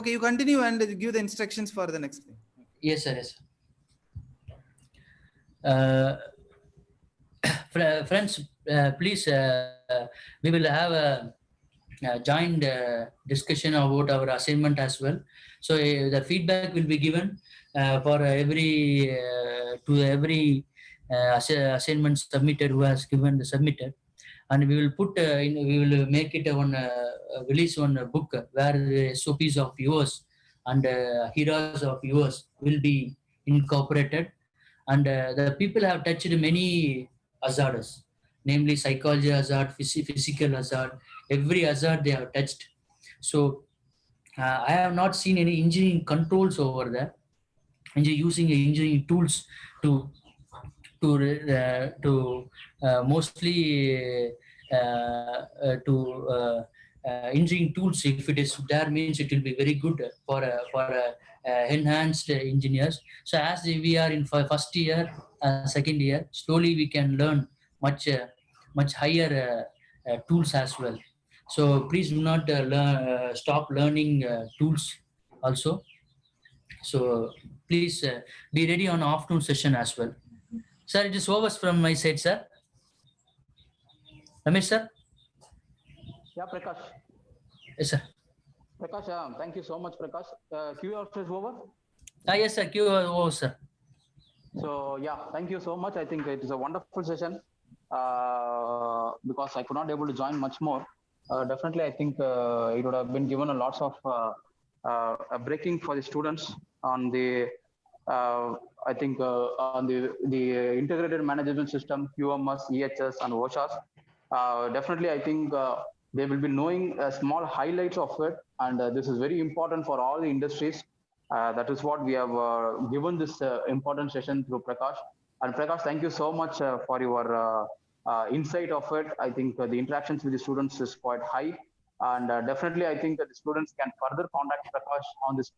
S5: You continue and give the instructions for the next thing.
S3: Yes, sir. Yes. Friends, please, we will have a joint discussion about our assignment as well. So the feedback will be given for every to every assignment submitted who has given the submitted, and we will put we will make it on release on a book where the SOPs of yours and heroes of yours will be incorporated. And the people have touched many hazards, namely psychology hazard, physical hazard, every hazard they have touched. So I have not seen any engineering controls over there, using engineering tools to mostly engineering tools. If it is there, means it will be very good for enhanced engineers. So as we are in first year, second year, slowly we can learn much higher tools as well. So please do not stop learning tools also. So please be ready on afternoon session as well. Sir, it is over from my side, sir. Ramesh, sir?
S2: Yeah, Prakash.
S3: Yes, sir.
S2: Prakash, thank you so much, Prakash. Q also is over?
S3: Yes, sir. Q over, sir.
S2: So, yeah, thank you so much. I think it is a wonderful session because I could not able to join much more. Definitely, I think it would have been given a lots of a breaking for the students on the I think on the integrated management system, QMS, EHS, and OSHAs. Definitely, I think they will be knowing small highlights of it, and this is very important for all the industries. That is what we have given this important session through Prakash. And Prakash, thank you so much for your insight of it. I think the interactions with the students is quite high. And definitely, I think that the students can further contact Prakash on this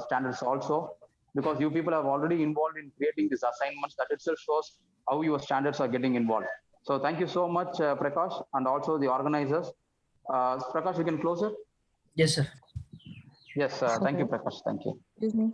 S2: standards also, because you people have already involved in creating these assignments. That itself shows how your standards are getting involved. So thank you so much, Prakash, and also the organizers. Prakash, you can close it?
S3: Yes, sir.
S2: Yes, thank you, Prakash. Thank you.
S6: Excuse me.